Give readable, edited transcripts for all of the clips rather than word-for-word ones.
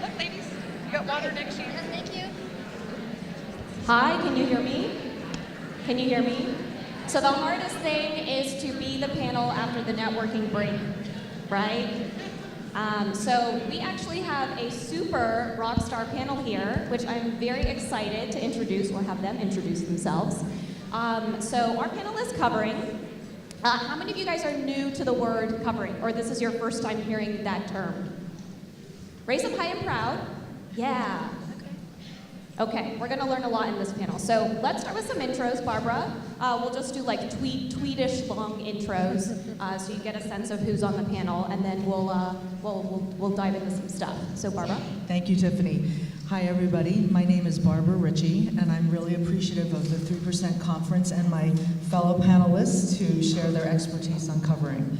Look, ladies, you got water next to you. Thank you. Hi, can you hear me? Can you hear me? So the hardest thing is to be the panel after the networking break, right? So we actually have a super rock star panel here, which I'm very excited to introduce, or have them introduce themselves. So our panel is covering. How many of you guys are new to the word covering, or this is your first time hearing that term? Raise up high and proud. Yeah. Okay, we're gonna learn a lot in this panel. So let's start with some intros, Barbara. We'll just do like tweetish long intros, so you get a sense of who's on the panel, and then we'll dive into some stuff. So Barbara. Thank you, Tiffany. Hi, everybody. My name is Barbara Ritchie, and I'm really appreciative of the 3% Conference and my fellow panelists who share their expertise on covering.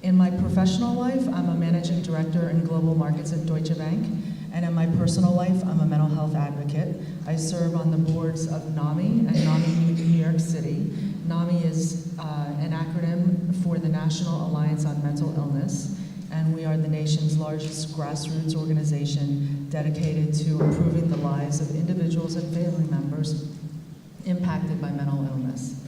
In my professional life, I'm a managing director in global markets at Deutsche Bank, and in my personal life, I'm a mental health advocate. I serve on the boards of NAMI and NAMI New York City. NAMI is an acronym for the National Alliance on Mental Illness, and we are the nation's largest grassroots organization dedicated to improving the lives of individuals and family members impacted by mental illness.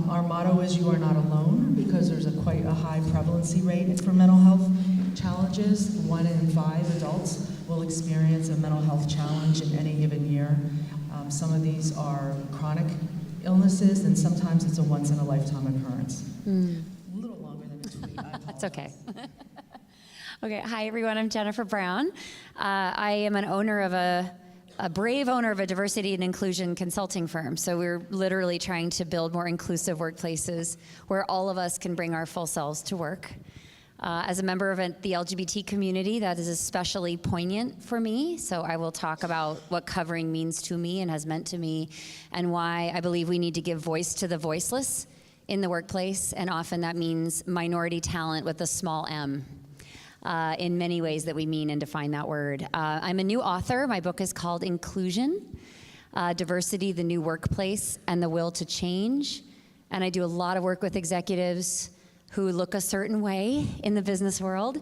Our motto is "You are not alone," because there's quite a high prevalency rate for mental health challenges. 1 in 5 adults will experience a mental health challenge in any given year. Some of these are chronic illnesses, and sometimes it's a once-in-a-lifetime occurrence. A little longer than a tweet. That's okay. Okay, hi everyone, I'm Jennifer Brown. I am an owner of a brave owner of a diversity and inclusion consulting firm. So we're literally trying to build more inclusive workplaces where all of us can bring our full selves to work. As a member of the LGBT community, that is especially poignant for me. So I will talk about what covering means to me and has meant to me, and why I believe we need to give voice to the voiceless in the workplace. And often that means minority talent with a small m. In many ways that we mean and define that word. I'm a new author. My book is called Inclusion, Diversity, the New Workplace, and the Will to Change. And I do a lot of work with executives who look a certain way in the business world,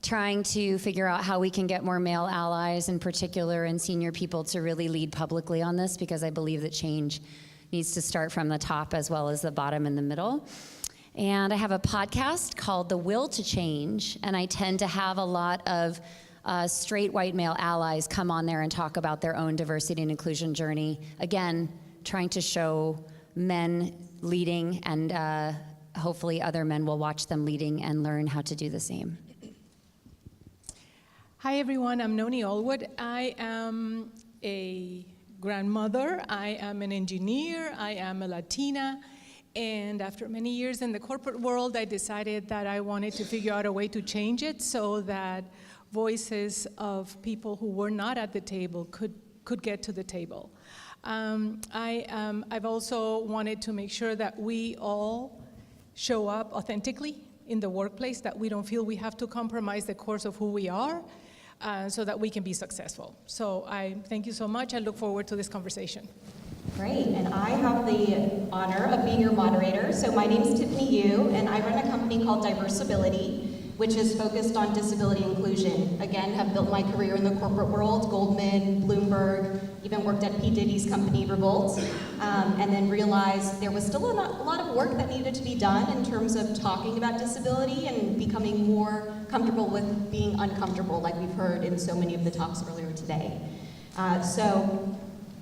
trying to figure out how we can get more male allies in particular and senior people to really lead publicly on this, because I believe that change needs to start from the top as well as the bottom and the middle. And I have a podcast called The Will to Change, and I tend to have a lot of straight white male allies come on there and talk about their own diversity and inclusion journey. Again, trying to show men leading, and hopefully other men will watch them leading and learn how to do the same. Hi everyone, I'm Noni Allwood. I am a grandmother, I am an engineer, I am a Latina. And after many years in the corporate world, I decided that I wanted to figure out a way to change it so that voices of people who were not at the table could get to the table. I've also wanted to make sure that we all show up authentically in the workplace, that we don't feel we have to compromise the course of who we are, so that we can be successful. So I thank you so much. I look forward to this conversation. Great, and I have the honor of being your moderator. So my name is Tiffany Yu, and I run a company called Diversability, which is focused on disability inclusion. Again, have built my career in the corporate world, Goldman, Bloomberg, even worked at P. Diddy's company, Revolt, and then realized there was still a lot of work that needed to be done in terms of talking about disability and becoming more comfortable with being uncomfortable, like we've heard in so many of the talks earlier today. So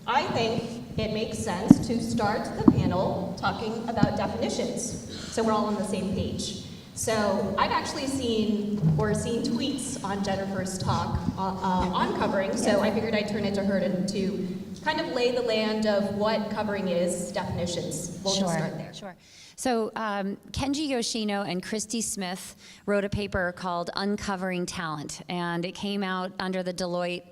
I think it makes sense to start the panel talking about definitions, so we're all on the same page. So I've actually seen tweets on Jennifer's talk on covering, so I figured I'd turn it to her to kind of lay the land of what covering is, definitions. We'll just start there. Sure. So Kenji Yoshino and Christy Smith wrote a paper called Uncovering Talent, and it came out under the Deloitte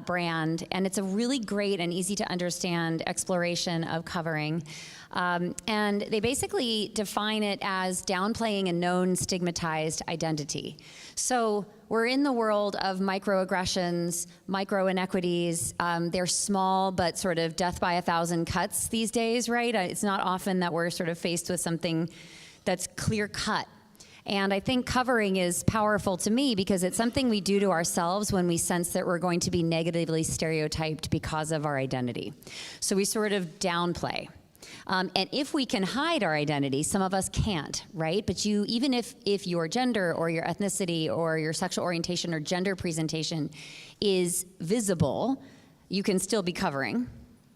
brand, and it's a really great and easy to understand exploration of covering. And they basically define it as downplaying a known stigmatized identity. So we're in the world of microaggressions, micro inequities. They're small, but sort of death by 1,000 cuts these days, right? It's not often that we're sort of faced with something that's clear cut. And I think covering is powerful to me because it's something we do to ourselves when we sense that we're going to be negatively stereotyped because of our identity. So we sort of downplay. And if we can hide our identity, some of us can't, right? But even if your gender or your ethnicity or your sexual orientation or gender presentation is visible, you can still be covering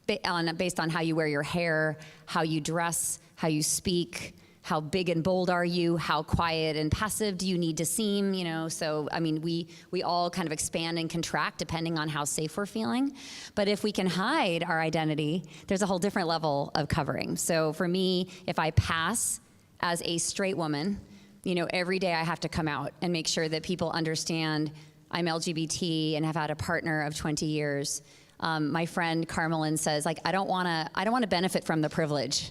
based on how you wear your hair, how you dress, how you speak, how big and bold are you, how quiet and passive do you need to seem, So, I mean, we all kind of expand and contract depending on how safe we're feeling. But if we can hide our identity, there's a whole different level of covering. So for me, if I pass as a straight woman, every day I have to come out and make sure that people understand I'm LGBT and have had a partner of 20 years. My friend Carmelin says, I don't want to benefit from the privilege.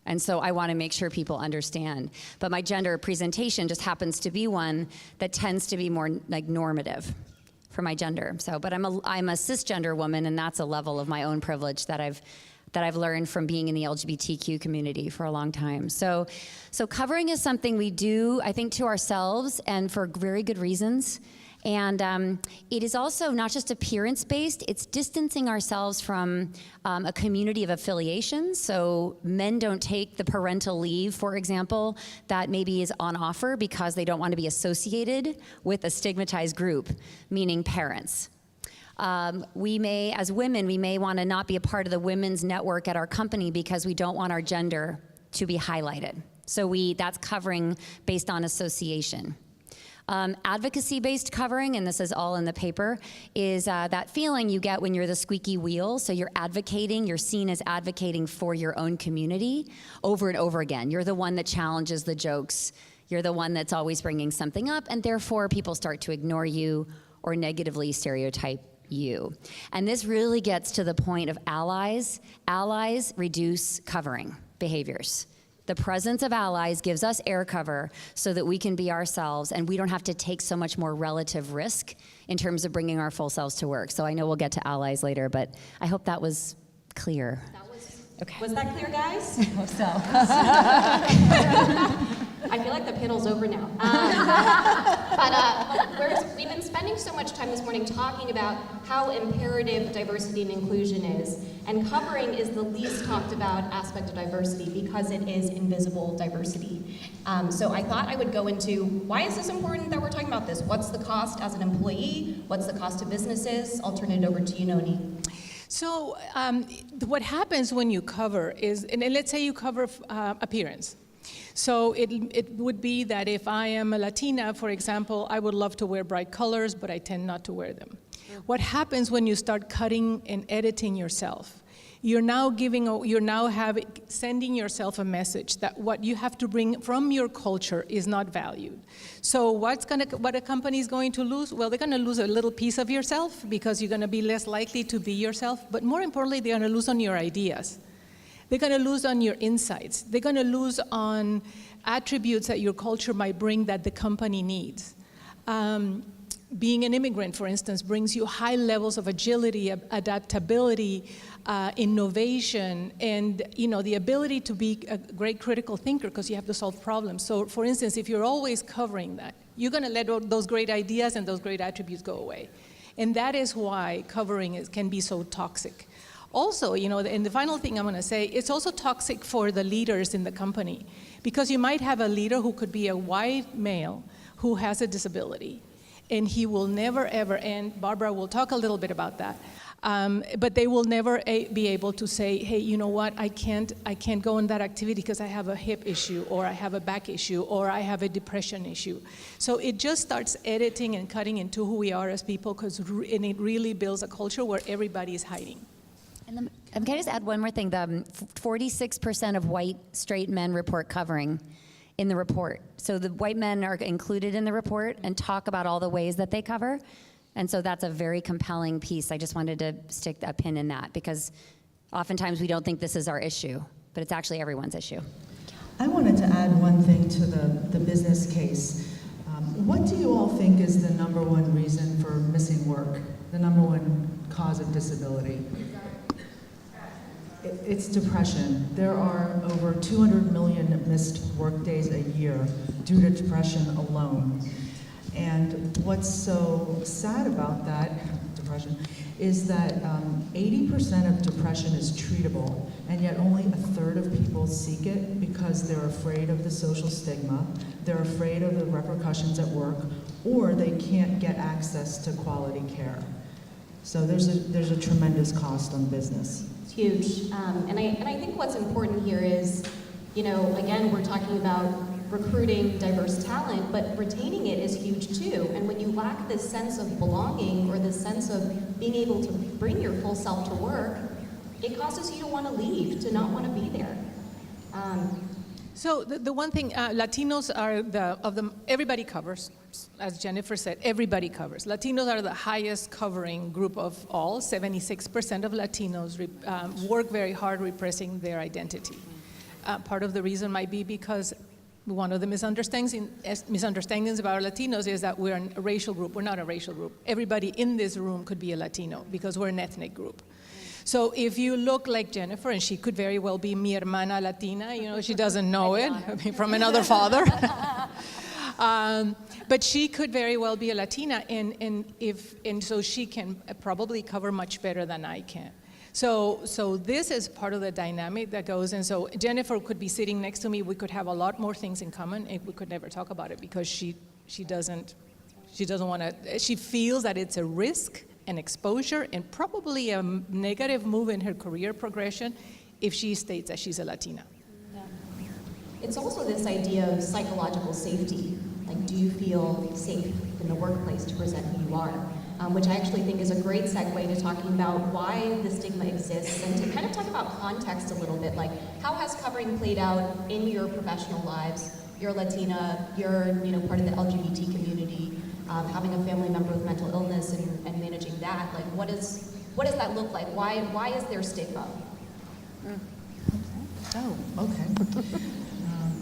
And so I want to make sure people understand. But my gender presentation just happens to be one that tends to be more normative for my gender. But I'm a cisgender woman, and that's a level of my own privilege that I've learned from being in the LGBTQ community for a long time. So covering is something we do, I think, to ourselves and for very good reasons. And it is also not just appearance-based, it's distancing ourselves from a community of affiliations. So men don't take the parental leave, for example, that maybe is on offer because they don't want to be associated with a stigmatized group, meaning parents. We may, as women, we may want to not be a part of the women's network at our company because we don't want our gender to be highlighted. So that's covering based on association. Advocacy-based covering, and this is all in the paper, is that feeling you get when you're the squeaky wheel. So you're seen as advocating for your own community over and over again. You're the one that challenges the jokes. You're the one that's always bringing something up, and therefore people start to ignore you or negatively stereotype you. And this really gets to the point of allies. Allies reduce covering behaviors. The presence of allies gives us air cover so that we can be ourselves and we don't have to take so much more relative risk in terms of bringing our full selves to work. So I know we'll get to allies later, but I hope that was clear. Was that clear, guys? I hope so. I feel like the panel's over now. We've been spending so much time this morning talking about how imperative diversity and inclusion is, and covering is the least talked about aspect of diversity because it is invisible diversity. So I thought I would go into why is this important that we're talking about this? What's the cost as an employee? What's the cost to businesses? I'll turn it over to you, Noni. So what happens when you cover is, and let's say you cover appearance. So it would be that if I am a Latina, for example, I would love to wear bright colors, but I tend not to wear them. What happens when you start cutting and editing yourself? You're now sending yourself a message that what you have to bring from your culture is not valued. So what a company is going to lose? Well, they're going to lose a little piece of yourself because you're going to be less likely to be yourself. But more importantly, they're going to lose on your ideas. They're going to lose on your insights. They're going to lose on attributes that your culture might bring that the company needs. Being an immigrant, for instance, brings you high levels of agility, adaptability, innovation, and the ability to be a great critical thinker because you have to solve problems. So, for instance, if you're always covering that, you're going to let those great ideas and those great attributes go away. And that is why covering can be so toxic. Also, and the final thing I'm going to say, it's also toxic for the leaders in the company because you might have a leader who could be a white male who has a disability, and he will never ever, and Barbara will talk a little bit about that, but they will never be able to say, hey, you know what, I can't go on that activity because I have a hip issue, or I have a back issue, or I have a depression issue. So it just starts editing and cutting into who we are as people, and it really builds a culture where everybody is hiding. And can I just add one more thing? 46% of white straight men report covering in the report. So the white men are included in the report and talk about all the ways that they cover. And so that's a very compelling piece. I just wanted to stick a pin in that because oftentimes we don't think this is our issue, but it's actually everyone's issue. I wanted to add one thing to the business case. What do you all think is the number one reason for missing work, the number one cause of disability? It's depression. There are over 200 million missed work days a year due to depression alone. And what's so sad about that, depression, is that 80% of depression is treatable, and yet only a third of people seek it because they're afraid of the social stigma, they're afraid of the repercussions at work, or they can't get access to quality care. So there's a tremendous cost on business. It's huge. And I think what's important here is, again, we're talking about recruiting diverse talent, but retaining it is huge too. And when you lack this sense of belonging or this sense of being able to bring your full self to work, it causes you to want to leave, to not want to be there. So the one thing, Latinos are everybody covers, as Jennifer said, everybody covers. Latinos are the highest covering group of all. 76% of Latinos work very hard repressing their identity. Part of the reason might be because one of the misunderstandings about Latinos is that we're a racial group. We're not a racial group. Everybody in this room could be a Latino because we're an ethnic group. So if you look like Jennifer, and she could very well be mi hermana Latina, she doesn't know it, from another father. But she could very well be a Latina, and so she can probably cover much better than I can. So this is part of the dynamic that goes, and so Jennifer could be sitting next to me. We could have a lot more things in common, and we could never talk about it because she doesn't want to. She feels that it's a risk, an exposure, and probably a negative move in her career progression if she states that she's a Latina. Yeah. It's also this idea of psychological safety. Like, do you feel safe in the workplace to present who you are? Which I actually think is a great segue to talking about why the stigma exists and to kind of talk about context a little bit. Like, how has covering played out in your professional lives? You're Latina, you're part of the LGBT community, having a family member with mental illness and managing that. Like, what does that look like? Why is there stigma? Oh, okay.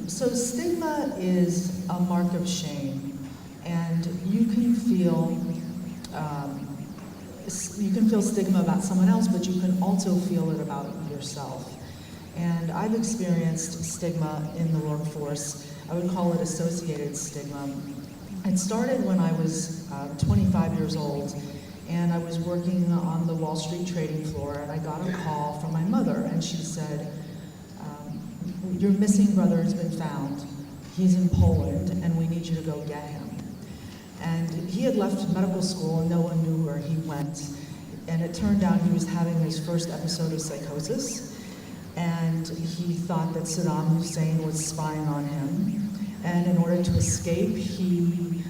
So stigma is a mark of shame, and you can feel stigma about someone else, but you can also feel it about yourself. And I've experienced stigma in the workforce. I would call it associated stigma. It started when I was 25 years old, and I was working on the Wall Street trading floor, and I got a call from my mother, and she said, your missing brother has been found. He's in Poland, and we need you to go get him. And he had left medical school, and no one knew where he went. And it turned out he was having his first episode of psychosis, and he thought that Saddam Hussein was spying on him. And in order to escape, he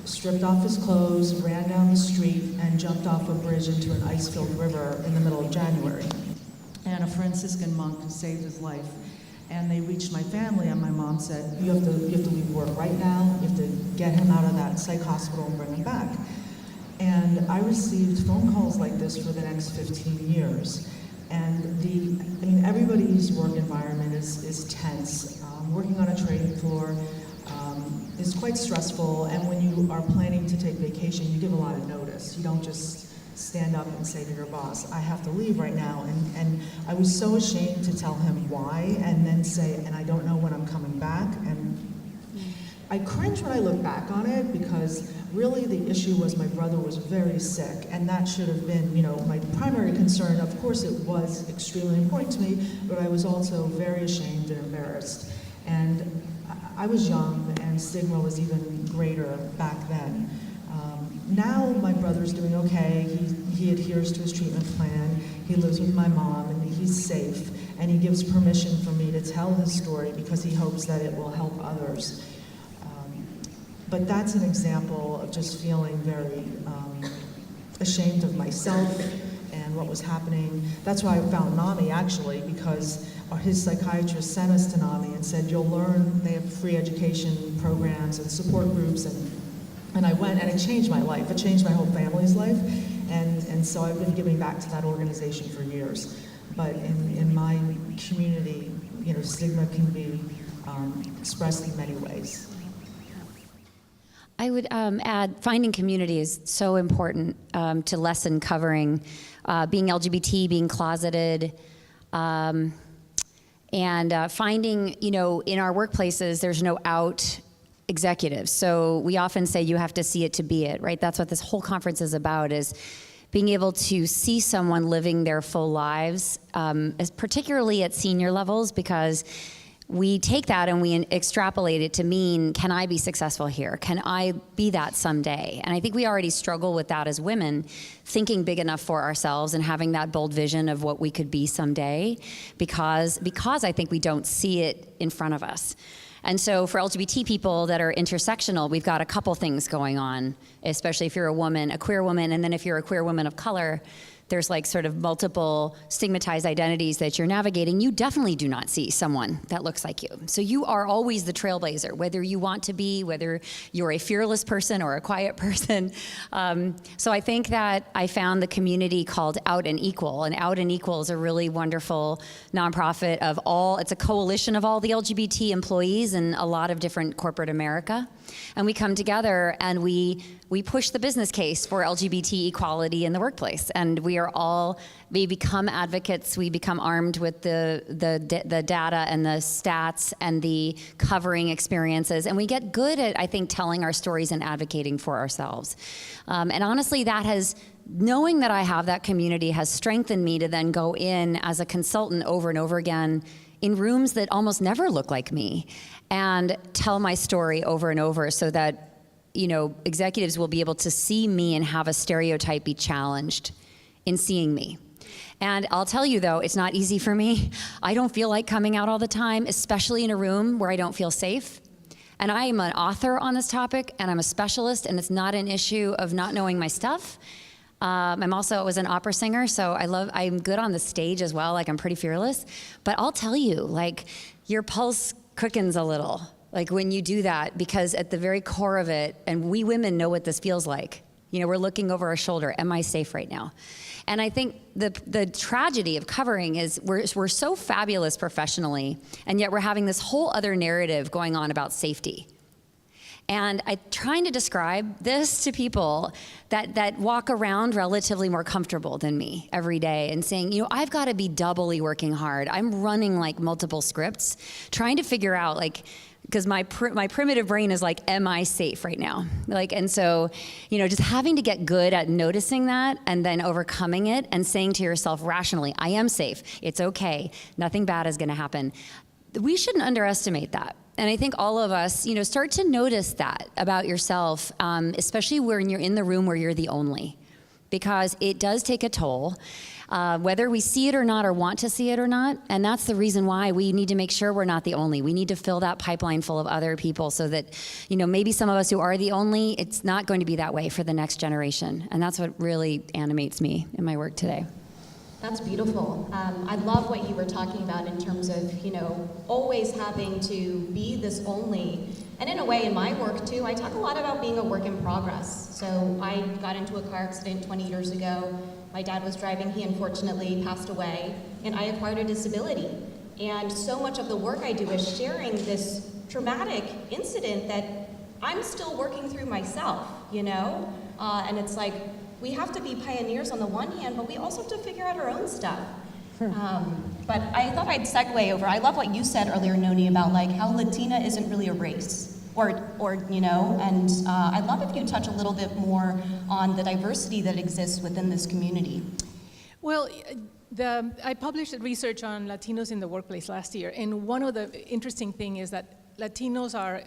stripped off his clothes, ran down the street, and jumped off a bridge into an ice-filled river in the middle of January. And a Franciscan monk saved his life. And they reached my family, and my mom said, you have to leave work right now. You have to get him out of that psych hospital and bring him back. And I received phone calls like this for the next 15 years. And everybody's work environment is tense. Working on a trading floor is quite stressful, and when you are planning to take vacation, you give a lot of notice. You don't just stand up and say to your boss, I have to leave right now. And I was so ashamed to tell him why, and then say, and I don't know when I'm coming back. And I cringe when I look back on it, because really the issue was my brother was very sick, and that should have been, my primary concern. Of course it was extremely important to me, but I was also very ashamed and embarrassed. And I was young, and stigma was even greater back then. Now my brother's doing okay. He adheres to his treatment plan. He lives with my mom, and he's safe. And he gives permission for me to tell his story because he hopes that it will help others. But that's an example of just feeling very ashamed of myself and what was happening. That's why I found NAMI, actually, because his psychiatrist sent us to NAMI and said, you'll learn, they have free education programs and support groups, and I went, and it changed my life. It changed my whole family's life, and so I've been giving back to that organization for years. But in my community, stigma can be expressed in many ways. I would add, finding community is so important to lessen covering, being LGBT, being closeted, and finding, in our workplaces, there's no out executives. So we often say you have to see it to be it, right? That's what this whole conference is about, is being able to see someone living their full lives, particularly at senior levels, because we take that and we extrapolate it to mean, can I be successful here? Can I be that someday? And I think we already struggle with that as women, thinking big enough for ourselves and having that bold vision of what we could be someday, because I think we don't see it in front of us. And so for LGBT people that are intersectional, we've got a couple things going on, especially if you're a woman, a queer woman, and then if you're a queer woman of color, there's like sort of multiple stigmatized identities that you're navigating. You definitely do not see someone that looks like you. So you are always the trailblazer, whether you want to be, whether you're a fearless person or a quiet person. So I think that I found the community called Out and Equal, and Out and Equal is a really wonderful nonprofit of all, it's a coalition of all the LGBT employees in a lot of different corporate America. And we come together and we push the business case for LGBT equality in the workplace. And we become advocates, we become armed with the data and the stats and the covering experiences. And we get good at, I think, telling our stories and advocating for ourselves. And honestly, knowing that I have that community has strengthened me to then go in as a consultant over and over again in rooms that almost never look like me and tell my story over and over so that, executives will be able to see me and have a stereotype be challenged in seeing me. And I'll tell you though, it's not easy for me. I don't feel like coming out all the time, especially in a room where I don't feel safe. And I am an author on this topic, and I'm a specialist, and it's not an issue of not knowing my stuff. I was an opera singer, so I'm good on the stage as well, like I'm pretty fearless. But I'll tell you, like, your pulse quickens a little, like when you do that, because at the very core of it, and we women know what this feels like. We're looking over our shoulder, am I safe right now? And I think the tragedy of covering is we're so fabulous professionally, and yet we're having this whole other narrative going on about safety. And I'm trying to describe this to people that walk around relatively more comfortable than me every day and saying, I've got to be doubly working hard. I'm running like multiple scripts, trying to figure out because my primitive brain is like, am I safe right now? And so, just having to get good at noticing that and then overcoming it and saying to yourself rationally, I am safe, it's okay, nothing bad is gonna happen. We shouldn't underestimate that. And I think all of us, start to notice that about yourself, especially when you're in the room where you're the only, because it does take a toll, whether we see it or not or want to see it or not. And that's the reason why we need to make sure we're not the only. We need to fill that pipeline full of other people so that, maybe some of us who are the only, it's not going to be that way for the next generation. And that's what really animates me in my work today. That's beautiful. I love what you were talking about in terms of, always having to be this only. And in a way, in my work too, I talk a lot about being a work in progress. So I got into a car accident 20 years ago. My dad was driving, he unfortunately passed away, and I acquired a disability. And so much of the work I do is sharing this traumatic incident that I'm still working through myself, And it's like, we have to be pioneers on the one hand, but we also have to figure out our own stuff. But I thought I'd segue over. I love what you said earlier, Noni, about how Latina isn't really a race, and I'd love if you touch a little bit more on the diversity that exists within this community. Well, I published research on Latinos in the workplace last year, and one of the interesting things is that Latinos are,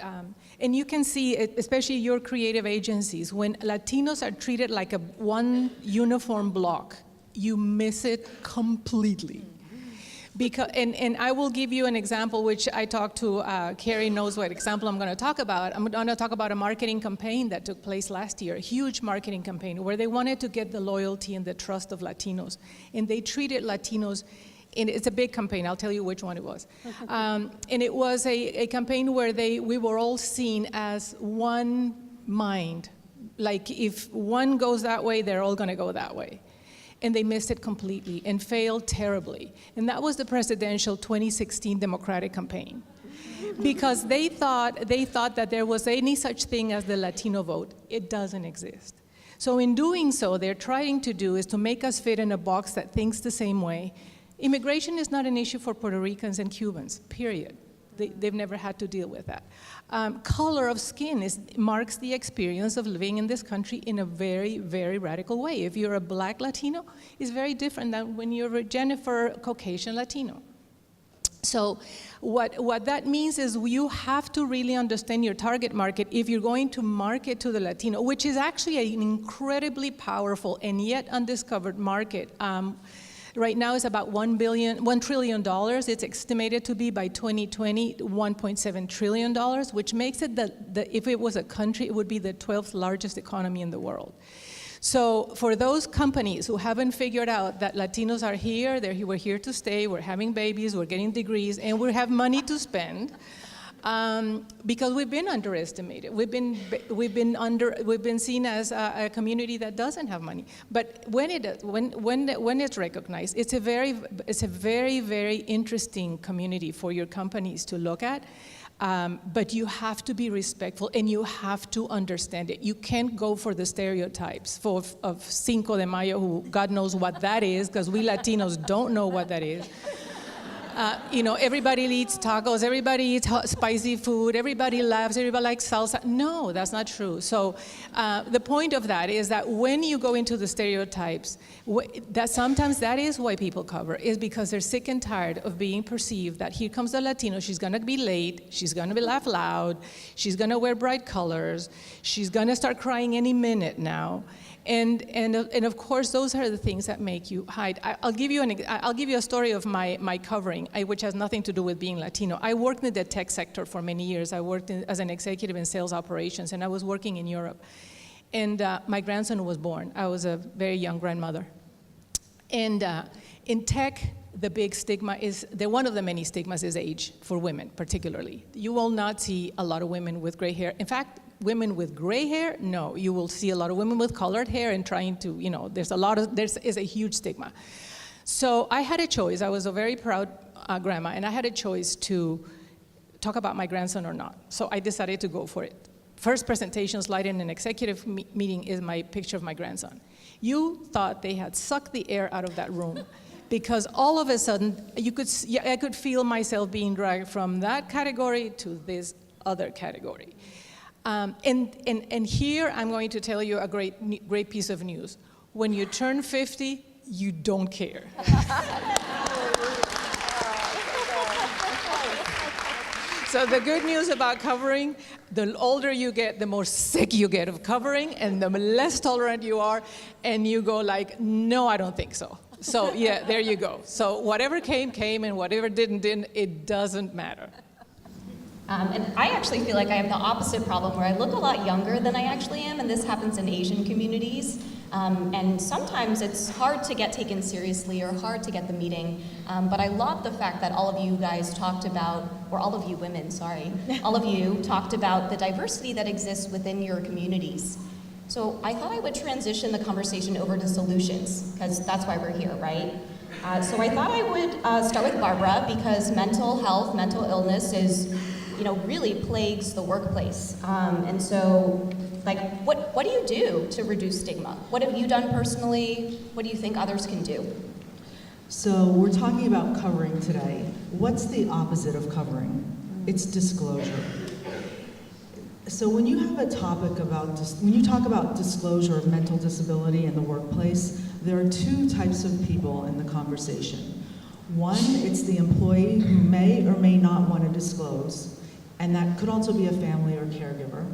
and you can see it, especially your creative agencies, when Latinos are treated like one uniform block, you miss it completely. Because, and I will give you an example, which I talked to, Carrie knows what example I'm going to talk about. I'm going to talk about a marketing campaign that took place last year, a huge marketing campaign, where they wanted to get the loyalty and the trust of Latinos. And they treated Latinos, and it's a big campaign, I'll tell you which one it was. And it was a campaign where we were all seen as one mind. Like if one goes that way, they're all going to go that way. And they missed it completely and failed terribly. And that was the presidential 2016 Democratic campaign. Because they thought that there was any such thing as the Latino vote. It doesn't exist. So in doing so, they're trying to do is to make us fit in a box that thinks the same way. Immigration is not an issue for Puerto Ricans and Cubans, period. they've never had to deal with that. Color of skin marks the experience of living in this country in a very, very radical way. If you're a Black Latino, it's very different than when you're a Jennifer Caucasian Latino. So what that means is you have to really understand your target market if you're going to market to the Latino, which is actually an incredibly powerful and yet undiscovered market. Right now it's about $1 trillion. It's estimated to be by 2020, $1.7 trillion, which makes it if it was a country, it would be the 12th largest economy in the world. So for those companies who haven't figured out that Latinos are here, we're here to stay, we're having babies, we're getting degrees, and we have money to spend, because we've been underestimated. We've been seen as a community that doesn't have money. But when it's recognized, it's a very, very interesting community for your companies to look at. But you have to be respectful and you have to understand it. You can't go for the stereotypes of Cinco de Mayo, who God knows what that is, because we Latinos don't know what that is. Everybody eats tacos, everybody eats spicy food, everybody laughs, everybody likes salsa. No, that's not true. So the point of that is that when you go into the stereotypes, that sometimes that is why people cover, is because they're sick and tired of being perceived that here comes the Latino, she's gonna be late, she's gonna laugh loud, she's gonna wear bright colors, she's gonna start crying any minute now. And of course, those are the things that make you hide. I'll give you a story of my covering, which has nothing to do with being Latino. I worked in the tech sector for many years. I worked as an executive in sales operations, and I was working in Europe. And my grandson was born. I was a very young grandmother. And in tech, the big stigma one of the many stigmas is age for women, particularly. You will not see a lot of women with gray hair. In fact, women with gray hair, no. You will see a lot of women with colored hair and trying to, there is a huge stigma. So I had a choice. I was a very proud grandma, and I had a choice to talk about my grandson or not. So I decided to go for it. First presentation slide in an executive meeting is my picture of my grandson. You thought they had sucked the air out of that room, because all of a sudden, I could feel myself being dragged from that category to this other category. And here I'm going to tell you a great piece of news. When you turn 50, you don't care. So the good news about covering, the older you get, the more sick you get of covering, and the less tolerant you are, and you go like, no, I don't think so. So yeah, there you go. So whatever came, and whatever didn't, it doesn't matter. And I actually feel like I have the opposite problem, where I look a lot younger than I actually am, and this happens in Asian communities. And sometimes it's hard to get taken seriously or hard to get the meeting. But I love the fact that all of you guys talked about, or all of you women, sorry, all of you talked about the diversity that exists within your communities. So I thought I would transition the conversation over to solutions, because that's why we're here, right? So I thought I would start with Barbara, because mental health, mental illness is, really plagues the workplace. And so, what do you do to reduce stigma? What have you done personally? What do you think others can do? So we're talking about covering today. What's the opposite of covering? It's disclosure. So when you have a topic when you talk about disclosure of mental disability in the workplace, there are two types of people in the conversation. One, it's the employee who may or may not want to disclose, and that could also be a family or caregiver.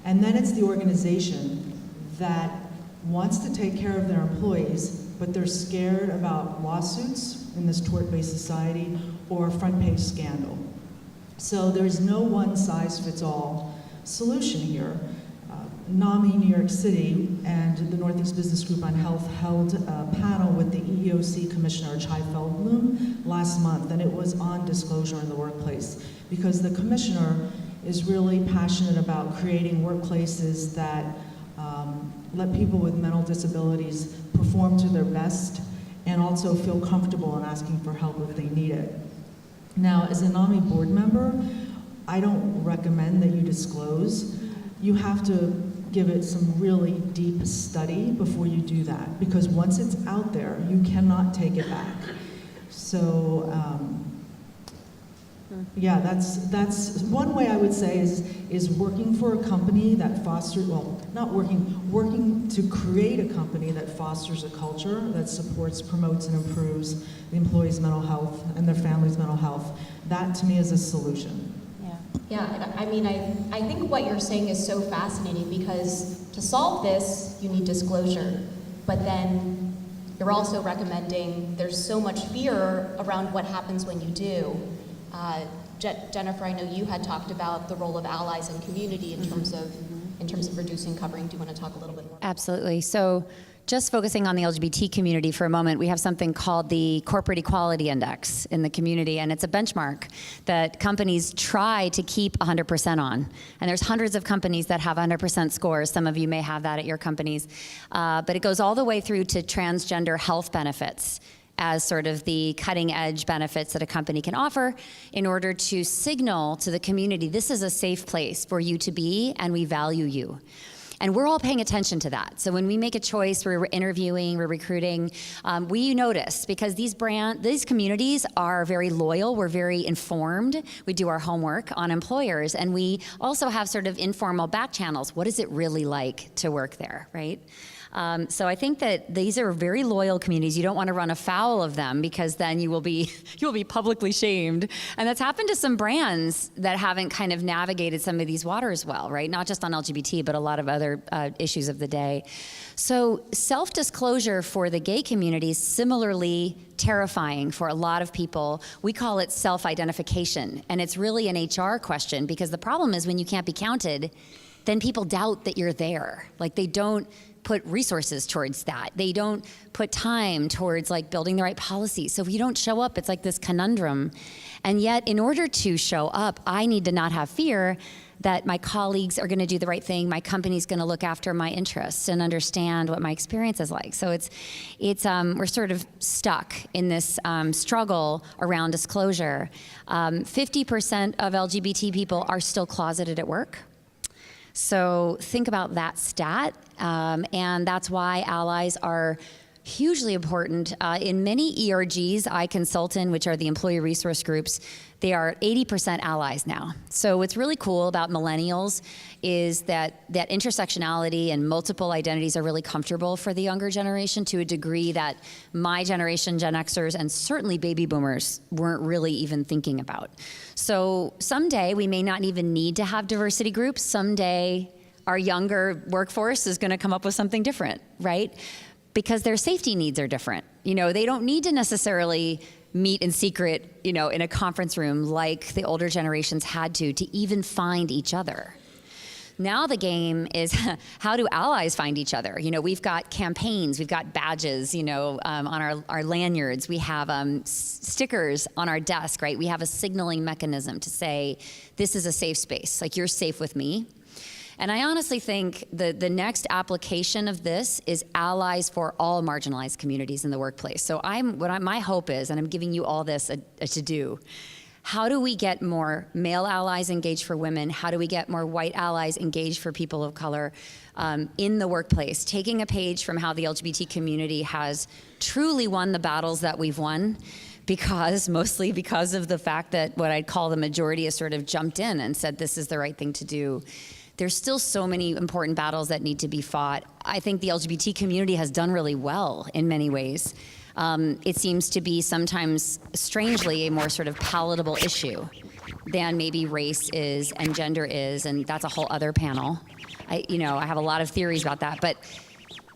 And then it's the organization that wants to take care of their employees, but they're scared about lawsuits in this tort-based society or a front-page scandal. So there's no one-size-fits-all solution here. NAMI New York City and the Northeast Business Group on Health held a panel with the EEOC Commissioner Chai Feldblum last month, and it was on disclosure in the workplace, because the commissioner is really passionate about creating workplaces that let people with mental disabilities perform to their best and also feel comfortable in asking for help if they need it. Now, as a NAMI board member, I don't recommend that you disclose. You have to give it some really deep study before you do that, because once it's out there, you cannot take it back. So Yeah, that's one way I would say is working for a company that fosters, well, not working to create a company that fosters a culture that supports, promotes, and improves the employees' mental health and their families' mental health. That to me is a solution. Yeah, I mean, I think what you're saying is so fascinating because to solve this, you need disclosure. But then you're also recommending there's so much fear around what happens when you do. Jennifer, I know you had talked about the role of allies and community in terms of reducing covering. Do you want to talk a little bit more? Absolutely. So just focusing on the LGBT community for a moment, we have something called the Corporate Equality Index in the community, and it's a benchmark that companies try to keep 100% on. And there's hundreds of companies that have 100% scores. Some of you may have that at your companies. But it goes all the way through to transgender health benefits as sort of the cutting edge benefits that a company can offer in order to signal to the community, this is a safe place for you to be and we value you. And we're all paying attention to that. So when we make a choice, we're interviewing, we're recruiting, we notice because these communities are very loyal, we're very informed, we do our homework on employers, and we also have sort of informal back channels. What is it really like to work there, right? So I think that these are very loyal communities. You don't want to run afoul of them because then you will be publicly shamed. And that's happened to some brands that haven't kind of navigated some of these waters well, right? Not just on LGBT, but a lot of other issues of the day. So self-disclosure for the gay community is similarly terrifying for a lot of people. We call it self-identification. And it's really an HR question because the problem is when you can't be counted, then people doubt that you're there. Like they don't put resources towards that. They don't put time towards like building the right policy. So if you don't show up, it's like this conundrum. And yet in order to show up, I need to not have fear that my colleagues are gonna do the right thing, my company's gonna look after my interests and understand what my experience is like. So we're sort of stuck in this struggle around disclosure. 50% of LGBT people are still closeted at work. So think about that stat, and that's why allies are hugely important. In many ERGs I consult in, which are the employee resource groups, they are 80% allies now. So what's really cool about millennials is that intersectionality and multiple identities are really comfortable for the younger generation to a degree that my generation, Gen Xers, and certainly baby boomers weren't really even thinking about. So someday we may not even need to have diversity groups. Someday our younger workforce is gonna come up with something different, right? Because their safety needs are different. You know, they don't need to necessarily meet in secret, you know, in a conference room like the older generations had to even find each other. Now the game is how do allies find each other? You know, we've got campaigns, we've got badges, you know, on our lanyards. We have stickers on our desk, right? We have a signaling mechanism to say, this is a safe space, like you're safe with me. And I honestly think the next application of this is allies for all marginalized communities in the workplace. So my hope is, and I'm giving you all this a to-do, how do we get more male allies engaged for women? How do we get more white allies engaged for people of color in the workplace? Taking a page from how the LGBT community has truly won the battles that we've won, mostly because of the fact that what I'd call the majority has sort of jumped in and said this is the right thing to do. There's still so many important battles that need to be fought. I think the LGBT community has done really well in many ways. It seems to be sometimes, strangely, a more sort of palatable issue than maybe race is and gender is, and that's a whole other panel. I have a lot of theories about that,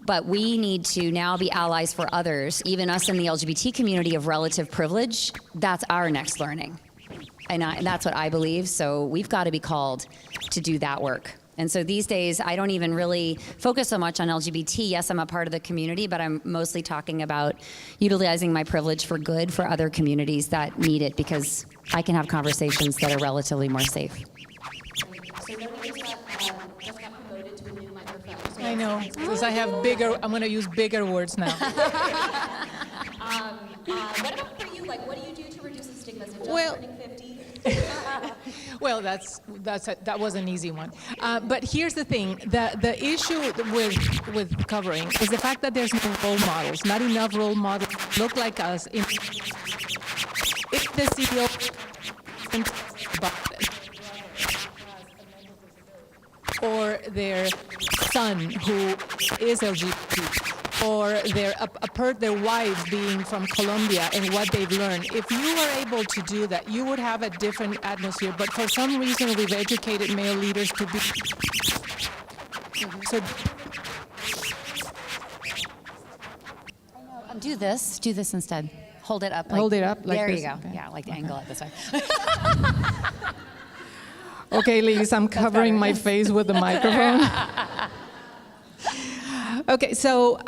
but we need to now be allies for others, even us in the LGBT community of relative privilege. That's our next learning. And that's what I believe, so we've got to be called to do that work. And so these days, I don't even really focus so much on LGBT. Yes, I'm a part of the community, but I'm mostly talking about utilizing my privilege for good for other communities that need it, because I can have conversations that are relatively more safe. So nobody just got promoted to a new microphone. So I know, because I'm going to use bigger words now. what about for you? Like, what do you do to reduce the stigma? Is it just Well- turning 50? Well, that was an easy one. But here's the thing: the issue with covering is the fact that there's no role models, not enough role models look like us. If the CEO often about or their son who is LGBT, or their wife being from Colombia and what they've learned. If you were able to do that, you would have a different atmosphere. But for some reason, we've educated male leaders to be so. Do this instead. Hold it up. Hold it up like there this? you go. Okay. Yeah, like the angle it this way. Okay, ladies, I'm covering my face with the microphone. Okay, so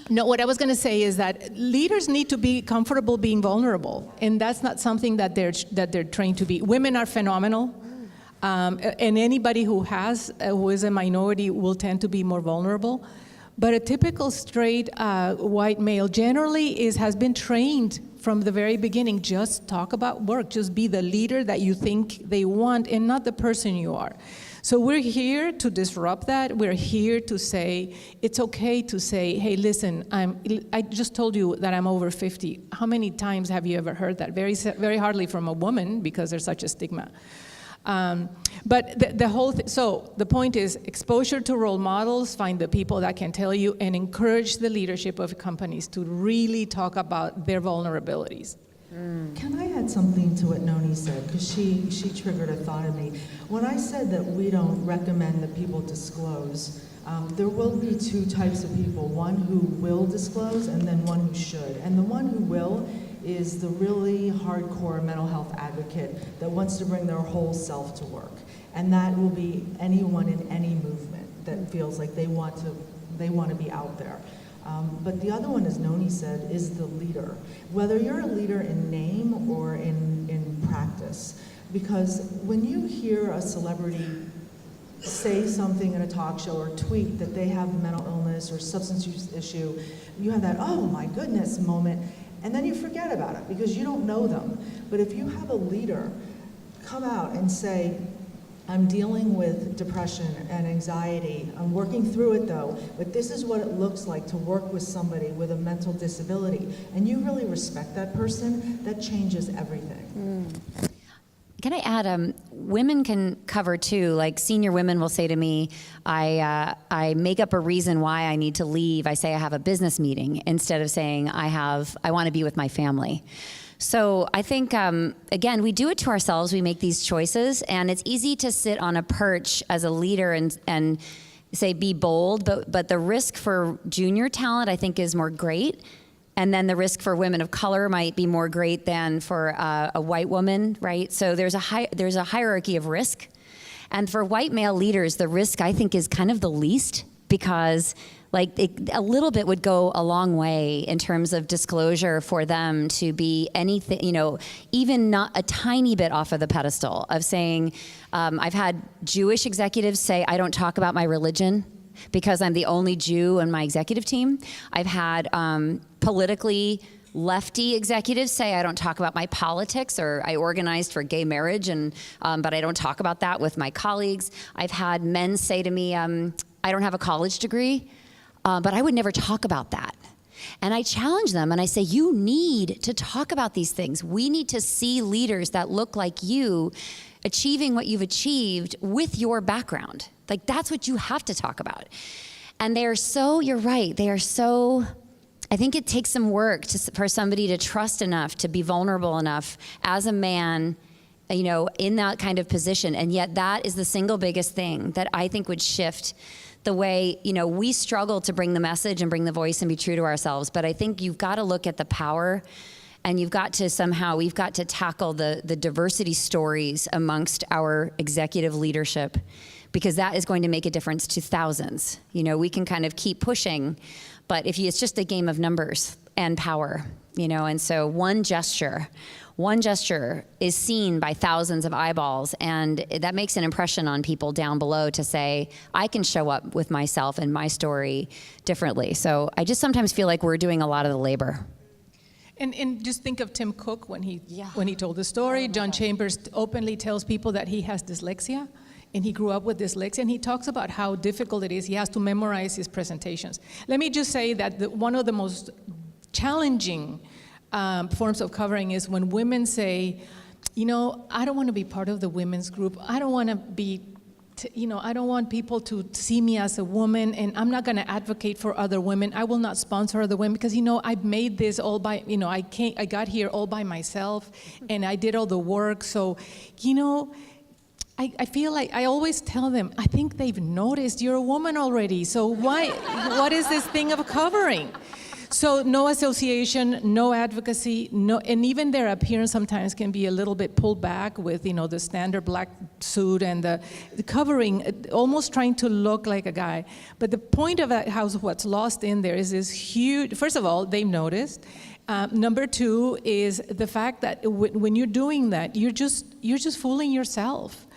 no, what I was going to say is that leaders need to be comfortable being vulnerable, and that's not something that they're trained to be. Women are phenomenal, and anybody who is a minority will tend to be more vulnerable. But a typical straight white male generally has been trained from the very beginning. Just talk about work. Just be the leader that you think they want and not the person you are. So we're here to disrupt that. We're here to say, it's okay to say, hey, listen, I just told you that I'm over 50. How many times have you ever heard that? Very, very hardly from a woman because there's such a stigma. But so the point is exposure to role models, find the people that can tell you, and encourage the leadership of companies to really talk about their vulnerabilities. Can I add something to what Noni said? Because she triggered a thought in me. When I said that we don't recommend that people disclose, there will be two types of people, one who will disclose and then one who should. And the one who will is the really hardcore mental health advocate that wants to bring their whole self to work. And that will be anyone in any movement that feels like they want to be out there. But the other one, as Noni said, is the leader. Whether you're a leader in name or in practice. Because when you hear a celebrity say something in a talk show or tweet that they have a mental illness or substance use issue, you have that, oh my goodness moment, and then you forget about it because you don't know them. But if you have a leader come out and say, I'm dealing with depression and anxiety, I'm working through it though, but this is what it looks like to work with somebody with a mental disability, and you really respect that person, that changes everything. Can I add, women can cover too. Like senior women will say to me, I make up a reason why I need to leave. I say I have a business meeting instead of saying I want to be with my family. So I think, again, we do it to ourselves. We make these choices, and it's easy to sit on a perch as a leader and say be bold, but the risk for junior talent, I think, is more great. And then the risk for women of color might be more great than for a white woman, right? So there's a hierarchy of risk. And for white male leaders, the risk, I think, is kind of the least, because a little bit would go a long way in terms of disclosure for them to be anything, even not a tiny bit off of the pedestal of saying, I've had Jewish executives say, I don't talk about my religion because I'm the only Jew on my executive team. I've had politically lefty executives say I don't talk about my politics, or I organized for gay marriage, but I don't talk about that with my colleagues. I've had men say to me, I don't have a college degree, but I would never talk about that. And I challenge them and I say, you need to talk about these things. We need to see leaders that look like you achieving what you've achieved with your background. Like, that's what you have to talk about. And they are so, you're right, they are so, I think it takes some work for somebody to trust enough, to be vulnerable enough as a man, in that kind of position. And yet that is the single biggest thing that I think would shift the way, we struggle to bring the message and bring the voice and be true to ourselves. But I think you've got to look at the power, and we've got to tackle the diversity stories amongst our executive leadership, because that is going to make a difference to thousands. We can kind of keep pushing, but it's just a game of numbers and power, and so one gesture is seen by thousands of eyeballs, and that makes an impression on people down below to say, I can show up with myself and my story differently. So I just sometimes feel like we're doing a lot of the labor. And just think of Tim Cook when he told the story. John Chambers openly tells people that he has dyslexia, and he grew up with dyslexia, and he talks about how difficult it is. He has to memorize his presentations. Let me just say that one of the most challenging forms of covering is when women say, I don't want to be part of the women's group. I don't want to be, I don't want people to see me as a woman, and I'm not going to advocate for other women. I will not sponsor other women because, I've made this all by, I got here all by myself, and I did all the work. So, I feel like I always tell them, I think they've noticed you're a woman already. So what is this thing of covering? So no association, no advocacy, and even their appearance sometimes can be a little bit pulled back with, the standard black suit and the covering, almost trying to look like a guy. But the point of that, what's lost in there is this huge, first of all, they've noticed. Number two is the fact that when you're doing that, you're just fooling yourself.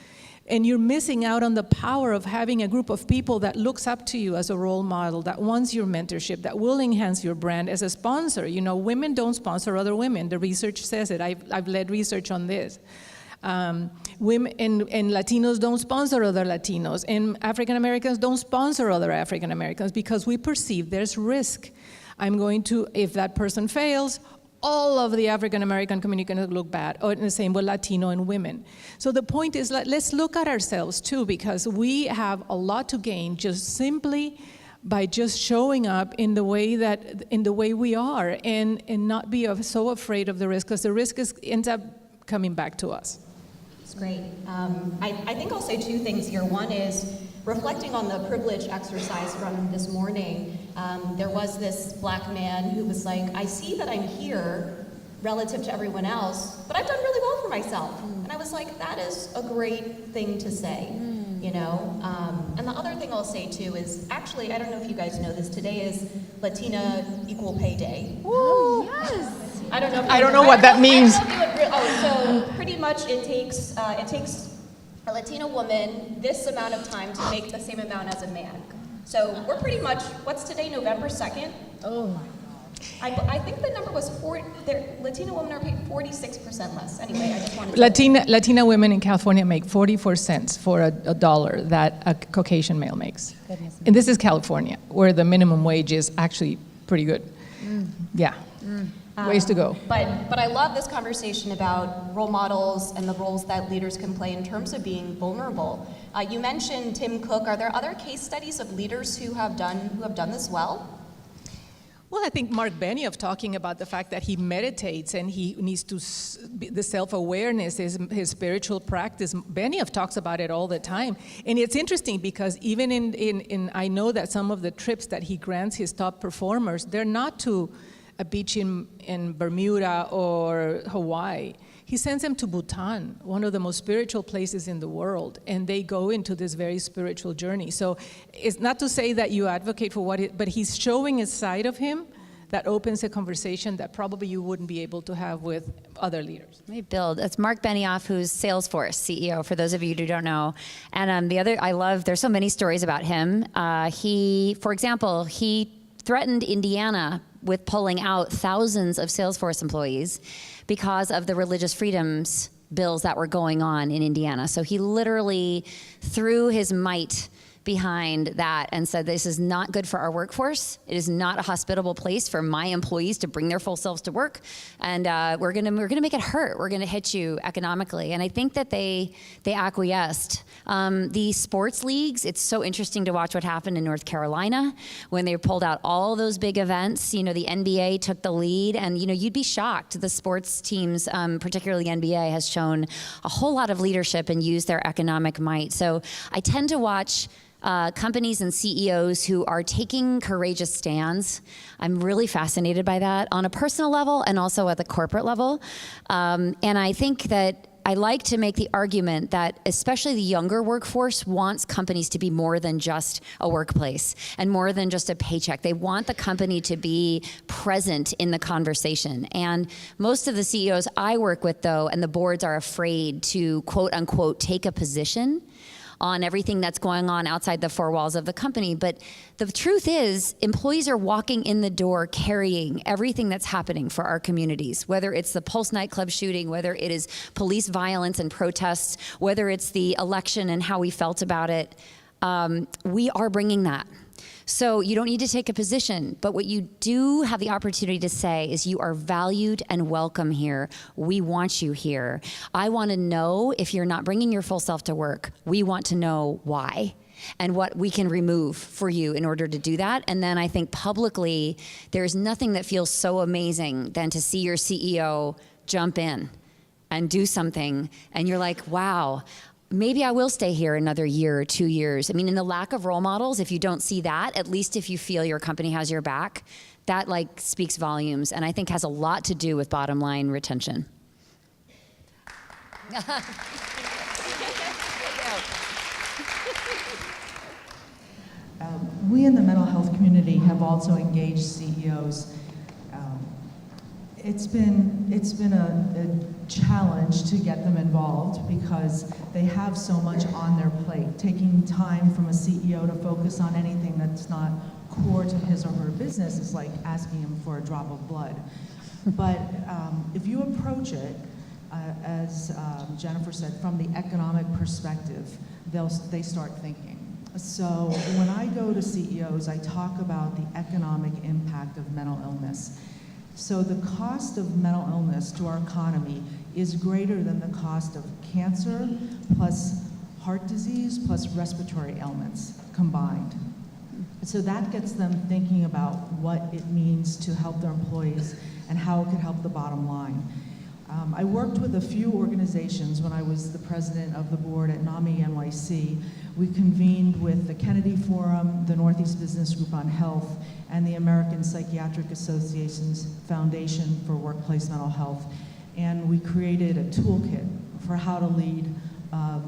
And you're missing out on the power of having a group of people that looks up to you as a role model, that wants your mentorship, that will enhance your brand as a sponsor. Women don't sponsor other women. The research says it. I've led research on this. Women and Latinos don't sponsor other Latinos, and African Americans don't sponsor other African Americans because we perceive there's risk. If that person fails, all of the African American community can look bad, or the same with Latino and women. So the point is, let's look at ourselves too, because we have a lot to gain just simply by just showing up in the way we are, and not be so afraid of the risk, because the risk ends up coming back to us. That's great. I think I'll say two things here. One is reflecting on the privilege exercise from this morning. There was this black man who was like, I see that I'm here relative to everyone else, but I've done really well for myself. And I was like, that is a great thing to say, And the other thing I'll say too is, actually, I don't know if you guys know this, today is Latina Equal Pay Day. Woo! Yes. I don't know. I don't know what that means. So pretty much it takes a Latina woman this amount of time to make the same amount as a man. So we're pretty much, what's today, November 2nd? Oh my God. I think the number was Latina women are paid 46% less. Anyway, I just wanted to Latina women in California make 44 cents for a dollar that a Caucasian male makes. Goodness. And this is California, where the minimum wage is actually pretty good. Yeah. Ways to go. But I love this conversation about role models and the roles that leaders can play in terms of being vulnerable. You mentioned Tim Cook. Are there other case studies of leaders who have done this well? Well, I think Mark Benioff talking about the fact that he meditates and he needs to, the self-awareness is his spiritual practice. Benioff talks about it all the time. And it's interesting because even in I know that some of the trips that he grants his top performers, they're not to a beach in Bermuda or Hawaii. He sends them to Bhutan, one of the most spiritual places in the world, and they go into this very spiritual journey. So it's not to say that you advocate for but he's showing a side of him that opens a conversation that probably you wouldn't be able to have with other leaders. Let me build. It's Mark Benioff, who's Salesforce CEO, for those of you who don't know. And there's so many stories about him. For example, he threatened Indiana with pulling out thousands of Salesforce employees because of the religious freedoms bills that were going on in Indiana. So he literally threw his might behind that and said, this is not good for our workforce. It is not a hospitable place for my employees to bring their full selves to work. And we're gonna make it hurt. We're gonna hit you economically. And I think that they acquiesced. The sports leagues, it's so interesting to watch what happened in North Carolina when they pulled out all those big events. The NBA took the lead, and you'd be shocked. The sports teams, particularly NBA, has shown a whole lot of leadership and used their economic might. So I tend to watch companies and CEOs who are taking courageous stands. I'm really fascinated by that on a personal level and also at the corporate level. And I think that I like to make the argument that especially the younger workforce wants companies to be more than just a workplace and more than just a paycheck. They want the company to be present in the conversation. And most of the CEOs I work with, though, and the boards are afraid to, quote unquote, take a position on everything that's going on outside the four walls of the company. But the truth is, employees are walking in the door carrying everything that's happening for our communities, whether it's the Pulse nightclub shooting, whether it is police violence and protests, whether it's the election and how we felt about it. We are bringing that. So you don't need to take a position, but what you do have the opportunity to say is you are valued and welcome here. We want you here. I want to know if you're not bringing your full self to work. We want to know why and what we can remove for you in order to do that. And then I think publicly, there's nothing that feels so amazing than to see your CEO jump in and do something. And you're like, wow, maybe I will stay here another year or 2 years. I mean, in the lack of role models, if you don't see that, at least if you feel your company has your back, that like speaks volumes, and I think has a lot to do with bottom line retention. We in the mental health community have also engaged CEOs. It's been a challenge to get them involved because they have so much on their plate. Taking time from a CEO to focus on anything that's not core to his or her business is like asking him for a drop of blood. But if you approach it, as Jennifer said, from the economic perspective, they start thinking. So when I go to CEOs, I talk about the economic impact of mental illness. So the cost of mental illness to our economy is greater than the cost of cancer, plus heart disease, plus respiratory ailments combined. So that gets them thinking about what it means to help their employees and how it could help the bottom line. I worked with a few organizations when I was the president of the board at NAMI NYC. We convened with the Kennedy Forum, the Northeast Business Group on Health, and the American Psychiatric Association's Foundation for Workplace Mental Health. And we created a toolkit for how to lead a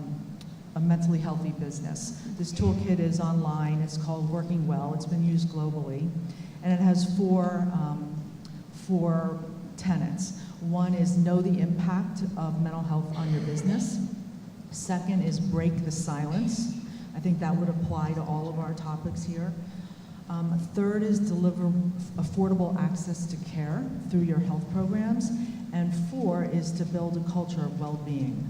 mentally healthy business. This toolkit is online. It's called Working Well. It's been used globally. And it has four tenets. One is know the impact of mental health on your business. Second is break the silence. I think that would apply to all of our topics here. Third is deliver affordable access to care through your health programs. And four is to build a culture of well-being.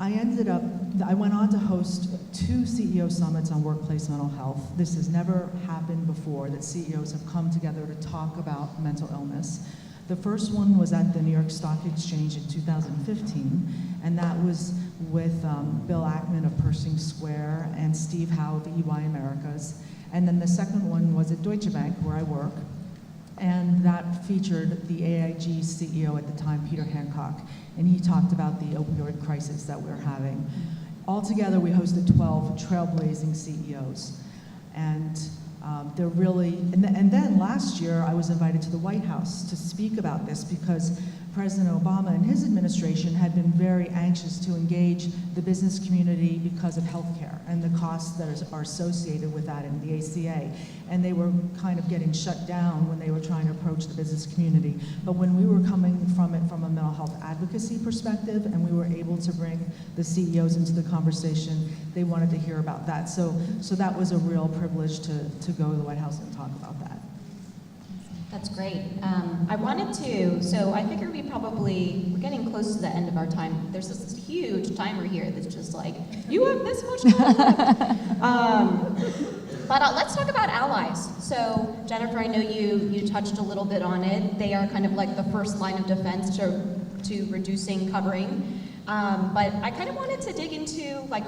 I went on to host 2 CEO summits on workplace mental health. This has never happened before, that CEOs have come together to talk about mental illness. The first one was at the New York Stock Exchange in 2015, and that was with Bill Ackman of Pershing Square and Steve Howe of EY Americas. And then the second one was at Deutsche Bank, where I work, and that featured the AIG CEO at the time, Peter Hancock, and he talked about the opioid crisis that we're having. Altogether, we hosted 12 trailblazing CEOs, and they're really, and then last year I was invited to the White House to speak about this because President Obama and his administration had been very anxious to engage the business community because of healthcare and the costs that are associated with that in the ACA. And they were kind of getting shut down when they were trying to approach the business community. But when we were coming from it from a mental health advocacy perspective and we were able to bring the CEOs into the conversation, they wanted to hear about that. So that was a real privilege to go to the White House and talk about that. That's great. I wanted to, so I figure we're getting close to the end of our time. There's this huge timer here that's just like, you have this much time left. But let's talk about allies. So Jennifer, I know you touched a little bit on it. They are kind of like the first line of defense to reducing covering. But I kind of wanted to dig into, like,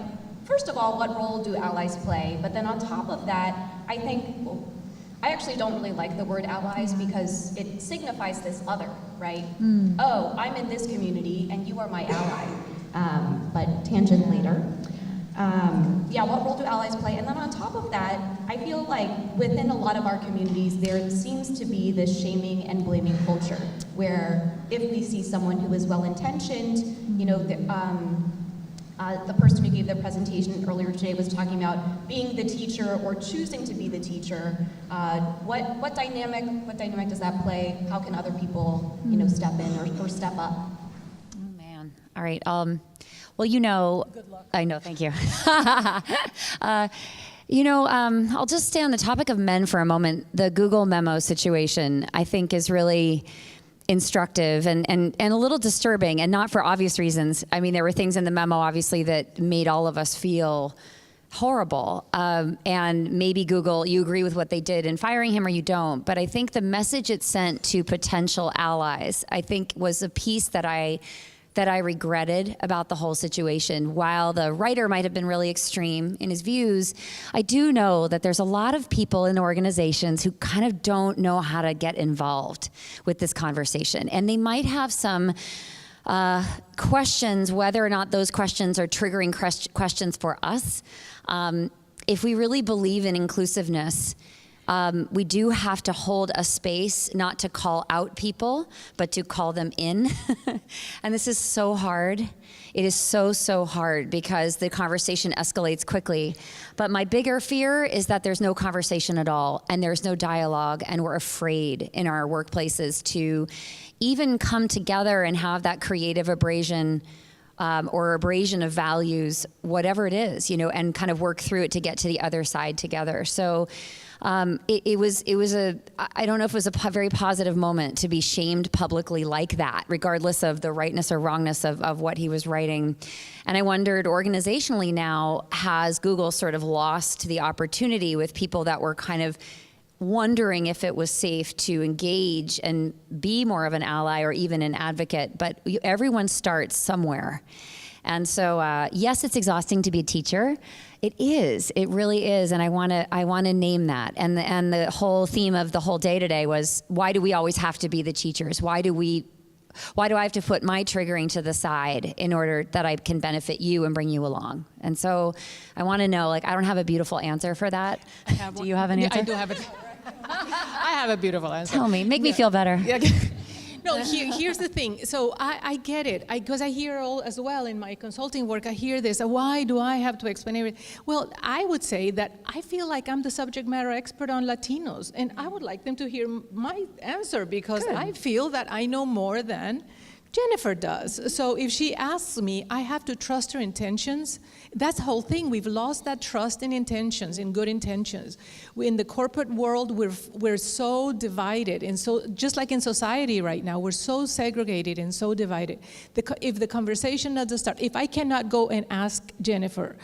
first of all, what role do allies play? But then on top of that, I think, I actually don't really like the word allies because it signifies this other, right? Oh, I'm in this community and you are my ally. But tangent later. Yeah, what role do allies play? And then on top of that, I feel like within a lot of our communities, there seems to be this shaming and blaming culture where if we see someone who is well-intentioned, you know, the person who gave the presentation earlier today was talking about being the teacher or choosing to be the teacher. What dynamic does that play? How can other people, you know, step in or step up? Oh man! All right. Well, you know, good luck. I know. Thank you. I'll just stay on the topic of men for a moment. The Google memo situation, I think, is really instructive and a little disturbing, and not for obvious reasons. I mean, there were things in the memo, obviously, that made all of us feel horrible. And maybe Google, you agree with what they did in firing him or you don't. But I think the message it sent to potential allies, I think, was a piece that I regretted about the whole situation. While the writer might have been really extreme in his views, I do know that there's a lot of people in organizations who kind of don't know how to get involved with this conversation. And they might have some questions, whether or not those questions are triggering questions for us. If we really believe in inclusiveness, we do have to hold a space, not to call out people, but to call them in. And this is so hard. It is so, so hard because the conversation escalates quickly. But my bigger fear is that there's no conversation at all, and there's no dialogue, and we're afraid in our workplaces to even come together and have that creative abrasion or abrasion of values, whatever it is, and kind of work through it to get to the other side together. So it was I don't know if it was a very positive moment to be shamed publicly like that, regardless of the rightness or wrongness of what he was writing. And I wondered, organizationally now, has Google sort of lost the opportunity with people that were kind of wondering if it was safe to engage and be more of an ally or even an advocate, but everyone starts somewhere. And so, yes, it's exhausting to be a teacher. It is. It really is. And I want to name that. And the whole theme of the whole day today was, why do we always have to be the teachers? Why do I have to put my triggering to the side in order that I can benefit you and bring you along? And so I want to know, I don't have a beautiful answer for that. Do you have an answer? I do have it. I have a beautiful answer. Tell me. Make me feel better. Yeah. No, here's the thing. So I get it, because I hear all as well in my consulting work. I hear this. Why do I have to explain everything? Well, I would say that I feel like I'm the subject matter expert on Latinos, and I would like them to hear my answer, because I feel that I know more than Jennifer does. So if she asks me, I have to trust her intentions. That's the whole thing. We've lost that trust in intentions, in good intentions. In the corporate world, we're so divided, and so just like in society right now, we're so segregated and so divided. If the conversation doesn't start, if I cannot go and ask Jennifer,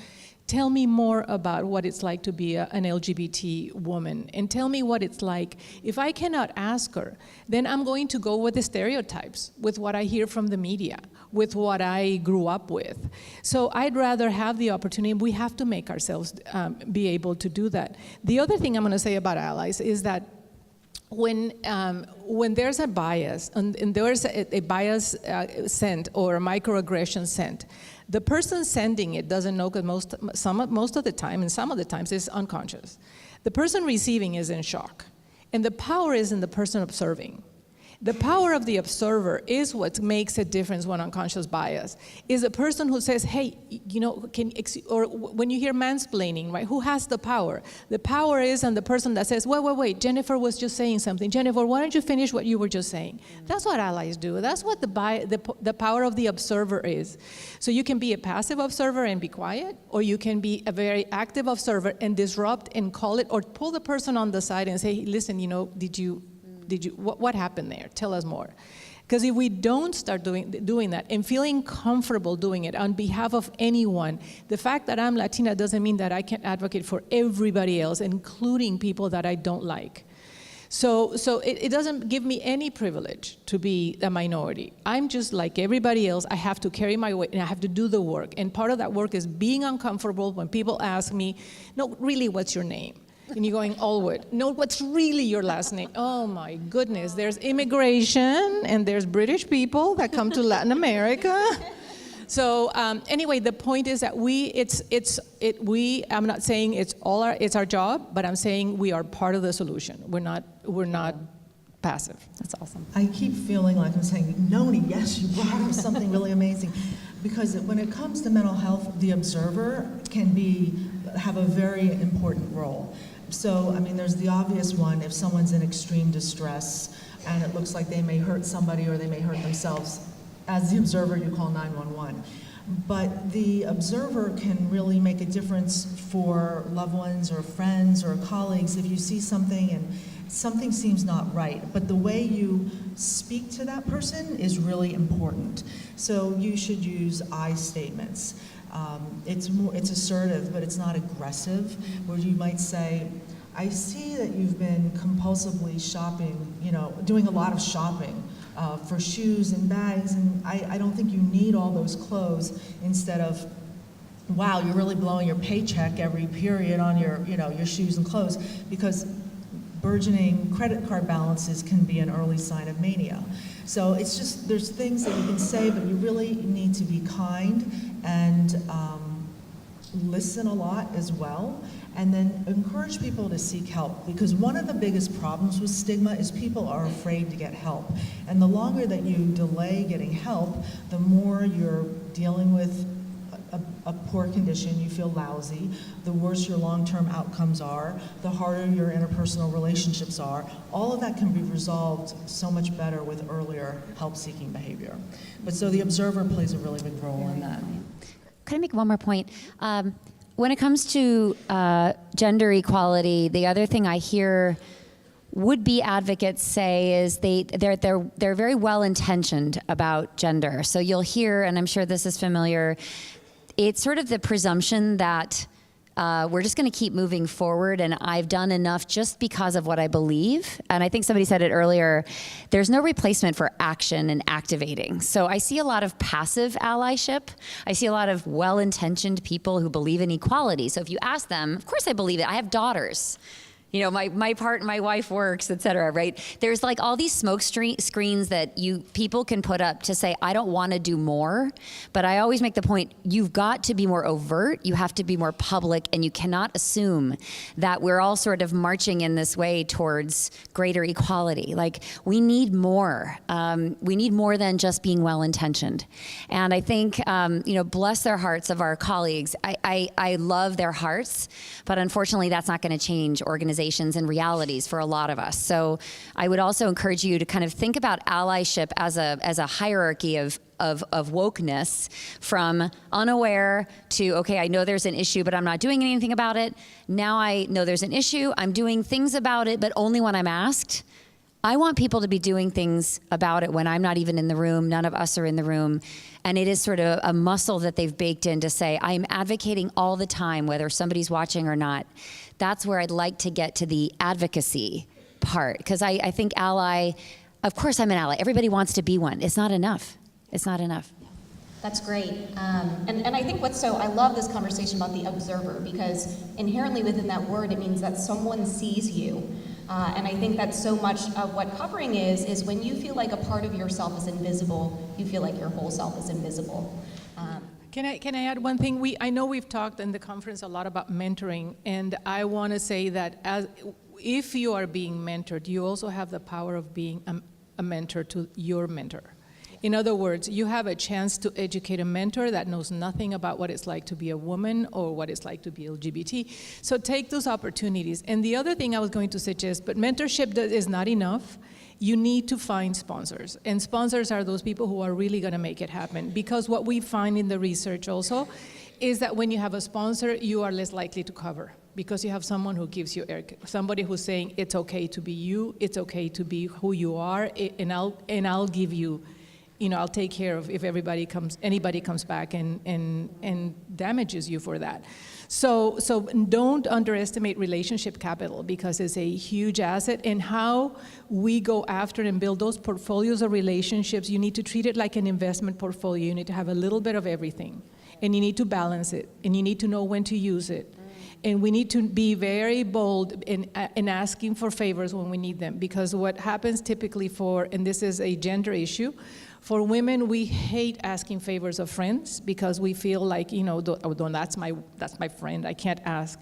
tell me more about what it's like to be an LGBT woman, and tell me what it's like. If I cannot ask her, then I'm going to go with the stereotypes, with what I hear from the media, with what I grew up with. So I'd rather have the opportunity. We have to make ourselves be able to do that. The other thing I'm going to say about allies is that when there's a bias, and there's a bias sent or a microaggression sent, the person sending it doesn't know, because most of the time, and some of the times, it's unconscious. The person receiving is in shock, and the power is in the person observing. The power of the observer is what makes a difference when unconscious bias. Is a person who says, hey, or when you hear mansplaining, right? Who has the power? The power is on the person that says, wait, Jennifer was just saying something. Jennifer, why don't you finish what you were just saying? That's what allies do. That's what the power of the observer is. So you can be a passive observer and be quiet, or you can be a very active observer and disrupt and call it, or pull the person on the side and say, hey, listen, what happened there? Tell us more. Because if we don't start doing that and feeling comfortable doing it on behalf of anyone, the fact that I'm Latina doesn't mean that I can't advocate for everybody else, including people that I don't like. So it doesn't give me any privilege to be a minority. I'm just like everybody else. I have to carry my weight, and I have to do the work. And part of that work is being uncomfortable when people ask me, no, really, what's your name? And you're going, Allwood. No, what's really your last name? Oh my goodness, there's immigration, and there's British people that come to Latin America. So anyway, the point is that I'm not saying it's our job, but I'm saying we are part of the solution. We're not passive. That's awesome. I keep feeling like I'm saying, Noni, yes, you brought up something really amazing. Because when it comes to mental health, the observer can have a very important role. So, there's the obvious one. If someone's in extreme distress and it looks like they may hurt somebody or they may hurt themselves, as the observer, you call 911. But the observer can really make a difference for loved ones or friends or colleagues if you see something and something seems not right. But the way you speak to that person is really important. So you should use I statements. It's assertive, but it's not aggressive, where you might say, I see that you've been compulsively shopping, doing a lot of shopping for shoes and bags, and I don't think you need all those clothes, instead of, wow, you're really blowing your paycheck every period on your shoes and clothes, because burgeoning credit card balances can be an early sign of mania. So it's just, there's things that you can say, but you really need to be kind and listen a lot as well, and then encourage people to seek help, because one of the biggest problems with stigma is people are afraid to get help. And the longer that you delay getting help, the more you're dealing with a poor condition, you feel lousy, the worse your long-term outcomes are, the harder your interpersonal relationships are. All of that can be resolved so much better with earlier help-seeking behavior. But so the observer plays a really big role in that. Could I make one more point? When it comes to gender equality, the other thing I hear would-be advocates say is they're very well-intentioned about gender. So you'll hear, and I'm sure this is familiar, it's sort of the presumption that we're just going to keep moving forward, and I've done enough just because of what I believe. And I think somebody said it earlier, there's no replacement for action and activating. So I see a lot of passive allyship. I see a lot of well-intentioned people who believe in equality. So if you ask them, of course I believe it. I have daughters. My wife works, et cetera, right? There's like all these smoke screens that people can put up to say, I don't want to do more. But I always make the point, you've got to be more overt, you have to be more public, and you cannot assume that we're all sort of marching in this way towards greater equality. Like, we need more. We need more than just being well-intentioned. And I think, bless their hearts of our colleagues. I love their hearts, but unfortunately that's not going to change organizations and realities for a lot of us. So I would also encourage you to kind of think about allyship as a hierarchy of wokeness, from unaware to, okay, I know there's an issue, but I'm not doing anything about it. Now I know there's an issue, I'm doing things about it, but only when I'm asked. I want people to be doing things about it when I'm not even in the room, none of us are in the room. And it is sort of a muscle that they've baked in to say, I'm advocating all the time, whether somebody's watching or not. That's where I'd like to get to the advocacy part. Because I think ally, of course I'm an ally. Everybody wants to be one. It's not enough. It's not enough. That's great. And I think I love this conversation about the observer, because inherently within that word, it means that someone sees you. And I think that's so much of what covering is when you feel like a part of yourself is invisible, you feel like your whole self is invisible. Can I add one thing? I know we've talked in the conference a lot about mentoring, and I want to say that if you are being mentored, you also have the power of being a mentor to your mentor. In other words, you have a chance to educate a mentor that knows nothing about what it's like to be a woman or what it's like to be LGBT. So take those opportunities. And the other thing I was going to suggest, but mentorship is not enough. You need to find sponsors. And sponsors are those people who are really going to make it happen. Because what we find in the research also is that when you have a sponsor, you are less likely to cover. Because you have someone who gives you somebody who's saying, it's okay to be you, it's okay to be who you are, and I'll give you, I'll take care of if anybody comes back and damages you for that. So don't underestimate relationship capital, because it's a huge asset. And how we go after and build those portfolios of relationships, you need to treat it like an investment portfolio. You need to have a little bit of everything, and you need to balance it, and you need to know when to use it. And we need to be very bold in asking for favors when we need them, because what happens typically and this is a gender issue, for women, we hate asking favors of friends because we feel like, that's my friend, I can't ask.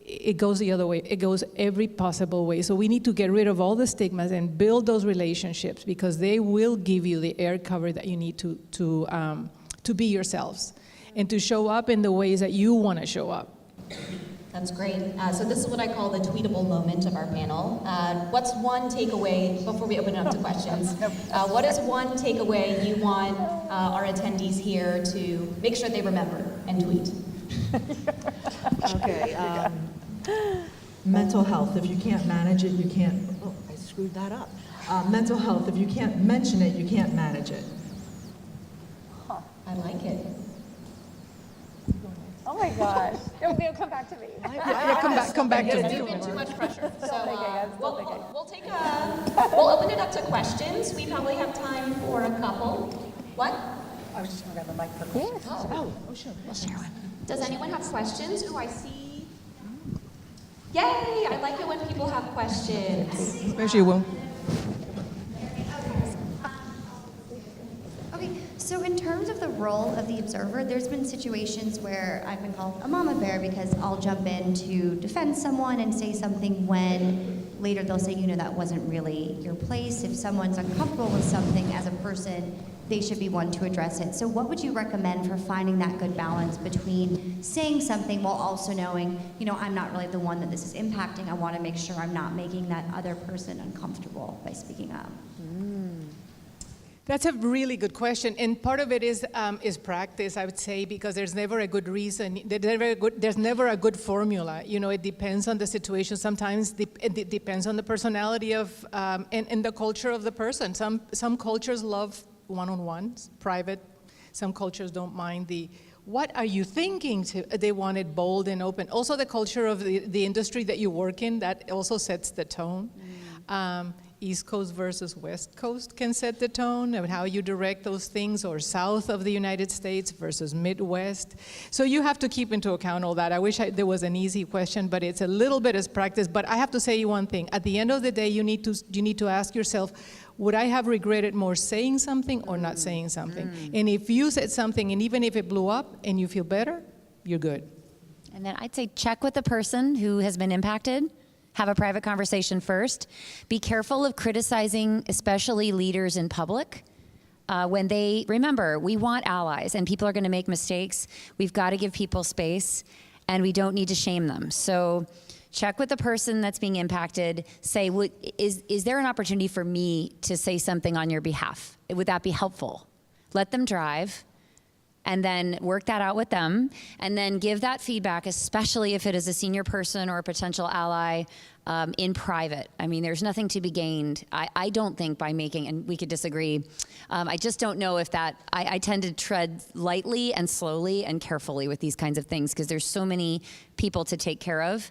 It goes the other way. It goes every possible way. So we need to get rid of all the stigmas and build those relationships, because they will give you the air cover that you need to be yourselves and to show up in the ways that you want to show up. That's great. So this is what I call the tweetable moment of our panel. What's one takeaway, before we open it up to questions, what is one takeaway you want our attendees here to make sure they remember and tweet? Okay. Mental health. If you can't manage it, you can't. Oh, I screwed that up. Mental health. If you can't mention it, you can't manage it. I like it. Oh my gosh. They'll come back to me. Yeah, come back to It's me. been too much pressure. So still thinking. we'll open it up to questions. We probably have time for a couple. What? I was just going to grab the mic for questions. Oh, sure. We'll share one. does anyone have questions? Ooh, I see. Yay! I like it when people have questions. Especially when Okay, so in terms of the role of the observer, there's been situations where I've been called a mama bear because I'll jump in to defend someone and say something when later they'll say, that wasn't really your place. If someone's uncomfortable with something as a person, they should be one to address it. So what would you recommend for finding that good balance between saying something while also knowing, I'm not really the one that this is impacting. I want to make sure I'm not making that other person uncomfortable by speaking up. That's a really good question, and part of it is practice, I would say, because there's never a good reason. There's never a good formula. It depends on the situation. Sometimes it depends on the personality of and the culture of the person. Some cultures love one-on-ones, private. Some cultures don't mind the what are you thinking? They want it bold and open. Also, the culture of the industry that you work in, that also sets the tone. East Coast versus West Coast can set the tone of how you direct those things, or south of the United States versus Midwest. So you have to keep into account all that. I wish there was an easy question, but it's a little bit as practice. But I have to say you one thing. At the end of the day, you need to ask yourself, would I have regretted more saying something or not saying something? And if you said something, and even if it blew up and you feel better, you're good. And then I'd say check with the person who has been impacted. Have a private conversation first. Be careful of criticizing, especially leaders in public. Remember, we want allies, and people are going to make mistakes. We've got to give people space, and we don't need to shame them. So check with the person that's being impacted. Say, is there an opportunity for me to say something on your behalf? Would that be helpful? Let them drive, and then work that out with them, and then give that feedback, especially if it is a senior person or a potential ally, in private. I mean, there's nothing to be gained, I don't think, by making, and we could disagree, I just don't know if that, I tend to tread lightly and slowly and carefully with these kinds of things, because there's so many people to take care of.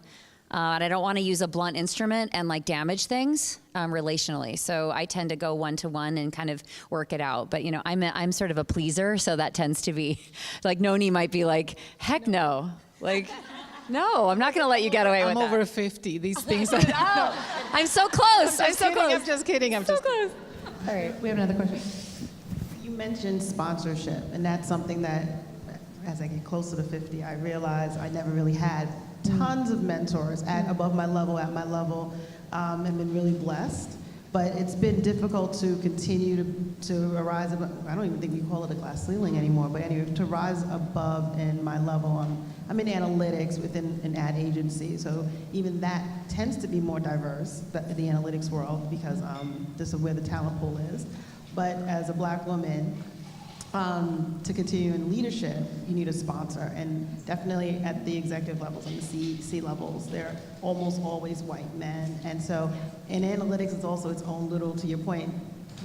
And I don't want to use a blunt instrument and damage things relationally. So I tend to go one-to-one and kind of work it out. But I'm sort of a pleaser, so that tends to be Noni might be like, heck no, no, I'm not going to let you get away with that. I'm over 50. These things. I'm so close. I'm so close. I'm just kidding. I'm just kidding. All right, we have another question. You mentioned sponsorship, and that's something that, as I get closer to 50, I realize I never really had tons of mentors at my level, and been really blessed. But it's been difficult to continue to rise above. I don't even think we call it a glass ceiling anymore, but anyway, to rise above in my level. I'm in analytics within an ad agency, so even that tends to be more diverse, the analytics world, because this is where the talent pool is. But as a Black woman, to continue in leadership, you need a sponsor, and definitely at the executive levels and the C levels, they're almost always white men. And so in analytics, it's also its own little, to your point,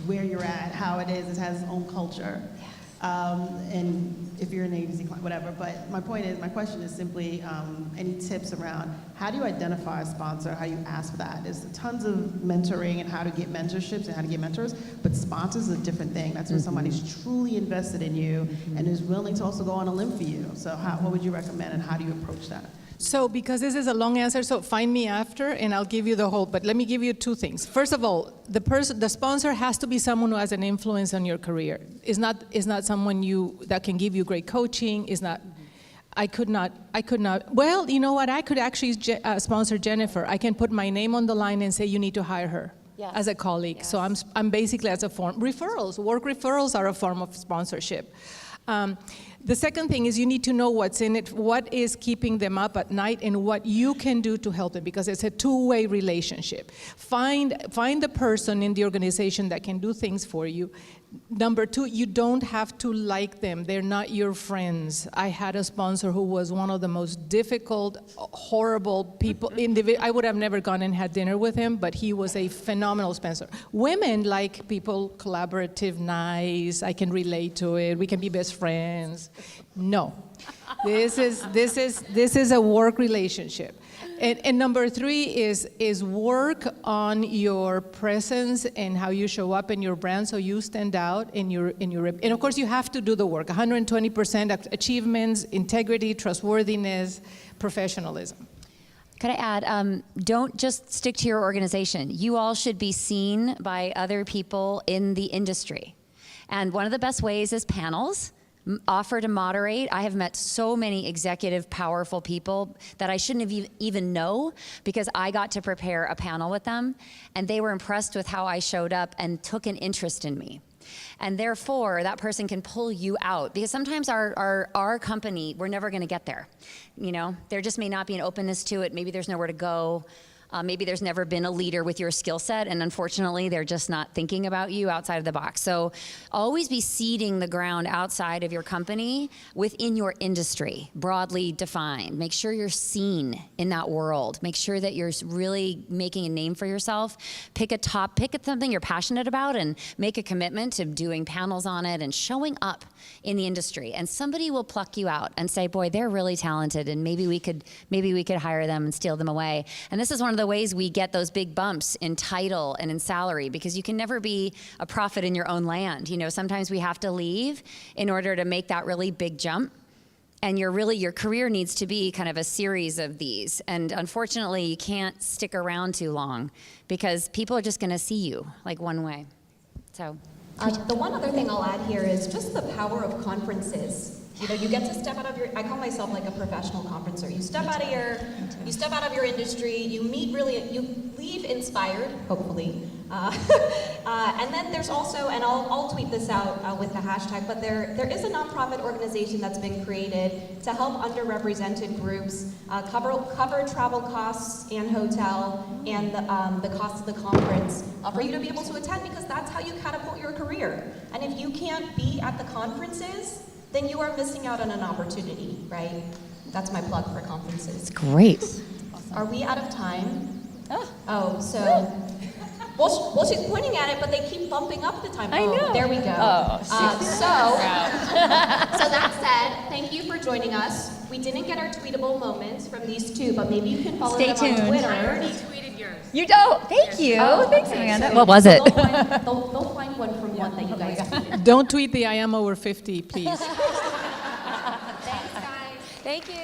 where you're at, how it is, it has its own culture. And if you're an agency client, whatever. But my question is simply, any tips around how do you identify a sponsor, how you ask for that? There's tons of mentoring and how to get mentorships and how to get mentors, but sponsors is a different thing. That's when somebody's truly invested in you and is willing to also go on a limb for you. So what would you recommend, and how do you approach that? So because this is a long answer, so find me after and I'll give you the whole, but let me give you two things. First of all, the sponsor has to be someone who has an influence on your career. Is not someone that can give you great coaching, I could not, well, you know what, I could actually sponsor Jennifer. I can put my name on the line and say you need to hire her. Yes. As a colleague. Yes. So I'm basically as a form, work referrals are a form of sponsorship. The second thing is you need to know what's in it, what is keeping them up at night, and what you can do to help them, because it's a two-way relationship. Find the person in the organization that can do things for you. Number two, you don't have to like them. They're not your friends. I had a sponsor who was one of the most difficult, horrible people. I would have never gone and had dinner with him, but he was a phenomenal sponsor. Women like people collaborative, nice, I can relate to it, we can be best friends. No. This is a work relationship. And number three is work on your presence and how you show up in your brand so you stand out in your and of course you have to do the work. 120% achievements, integrity, trustworthiness, professionalism. Could I add, don't just stick to your organization. You all should be seen by other people in the industry. And one of the best ways is panels. Offer to moderate. I have met so many executive, powerful people that I shouldn't have even know because I got to prepare a panel with them, and they were impressed with how I showed up and took an interest in me. And therefore, that person can pull you out because sometimes our company, we're never going to get there. You know, there just may not be an openness to it. Maybe there's nowhere to go. Maybe there's never been a leader with your skill set, and unfortunately, they're just not thinking about you outside of the box. So always be seeding the ground outside of your company within your industry, broadly defined. Make sure you're seen in that world. Make sure that you're really making a name for yourself. Pick something you're passionate about and make a commitment to doing panels on it and showing up in the industry. And somebody will pluck you out and say, boy, they're really talented, and maybe we could hire them and steal them away. And this is one of the ways we get those big bumps in title and in salary, because you can never be a prophet in your own land. You know, sometimes we have to leave in order to make that really big jump. And your career needs to be kind of a series of these. And unfortunately, you can't stick around too long because people are just going to see you like one way. So. The one other thing I'll add here is just the power of conferences. You know, you get to step out of your, I call myself like a professional conferencer. You step out of your industry, you leave inspired, hopefully. And then there's also, and I'll tweet this out with the hashtag, but there is a nonprofit organization that's been created to help underrepresented groups cover travel costs and hotel and the cost of the conference for you to be able to attend, because that's how you catapult your career. And if you can't be at the conferences, then you are missing out on an opportunity, right? That's my plug for conferences. Great. Are we out of time? Oh, so, well, she's pointing at it, but they keep bumping up the time. I know. There we go. Oh, So that said, thank you for joining us. We didn't get our tweetable moments from these two, but maybe you can follow Stay them tuned. on Twitter. I already tweeted yours. You don't. Thank you. Oh, Thanks, okay, Amanda. so What was it? They'll find one from one that you guys tweeted. Don't tweet the I am over 50, please. Thanks, guys. Thank you.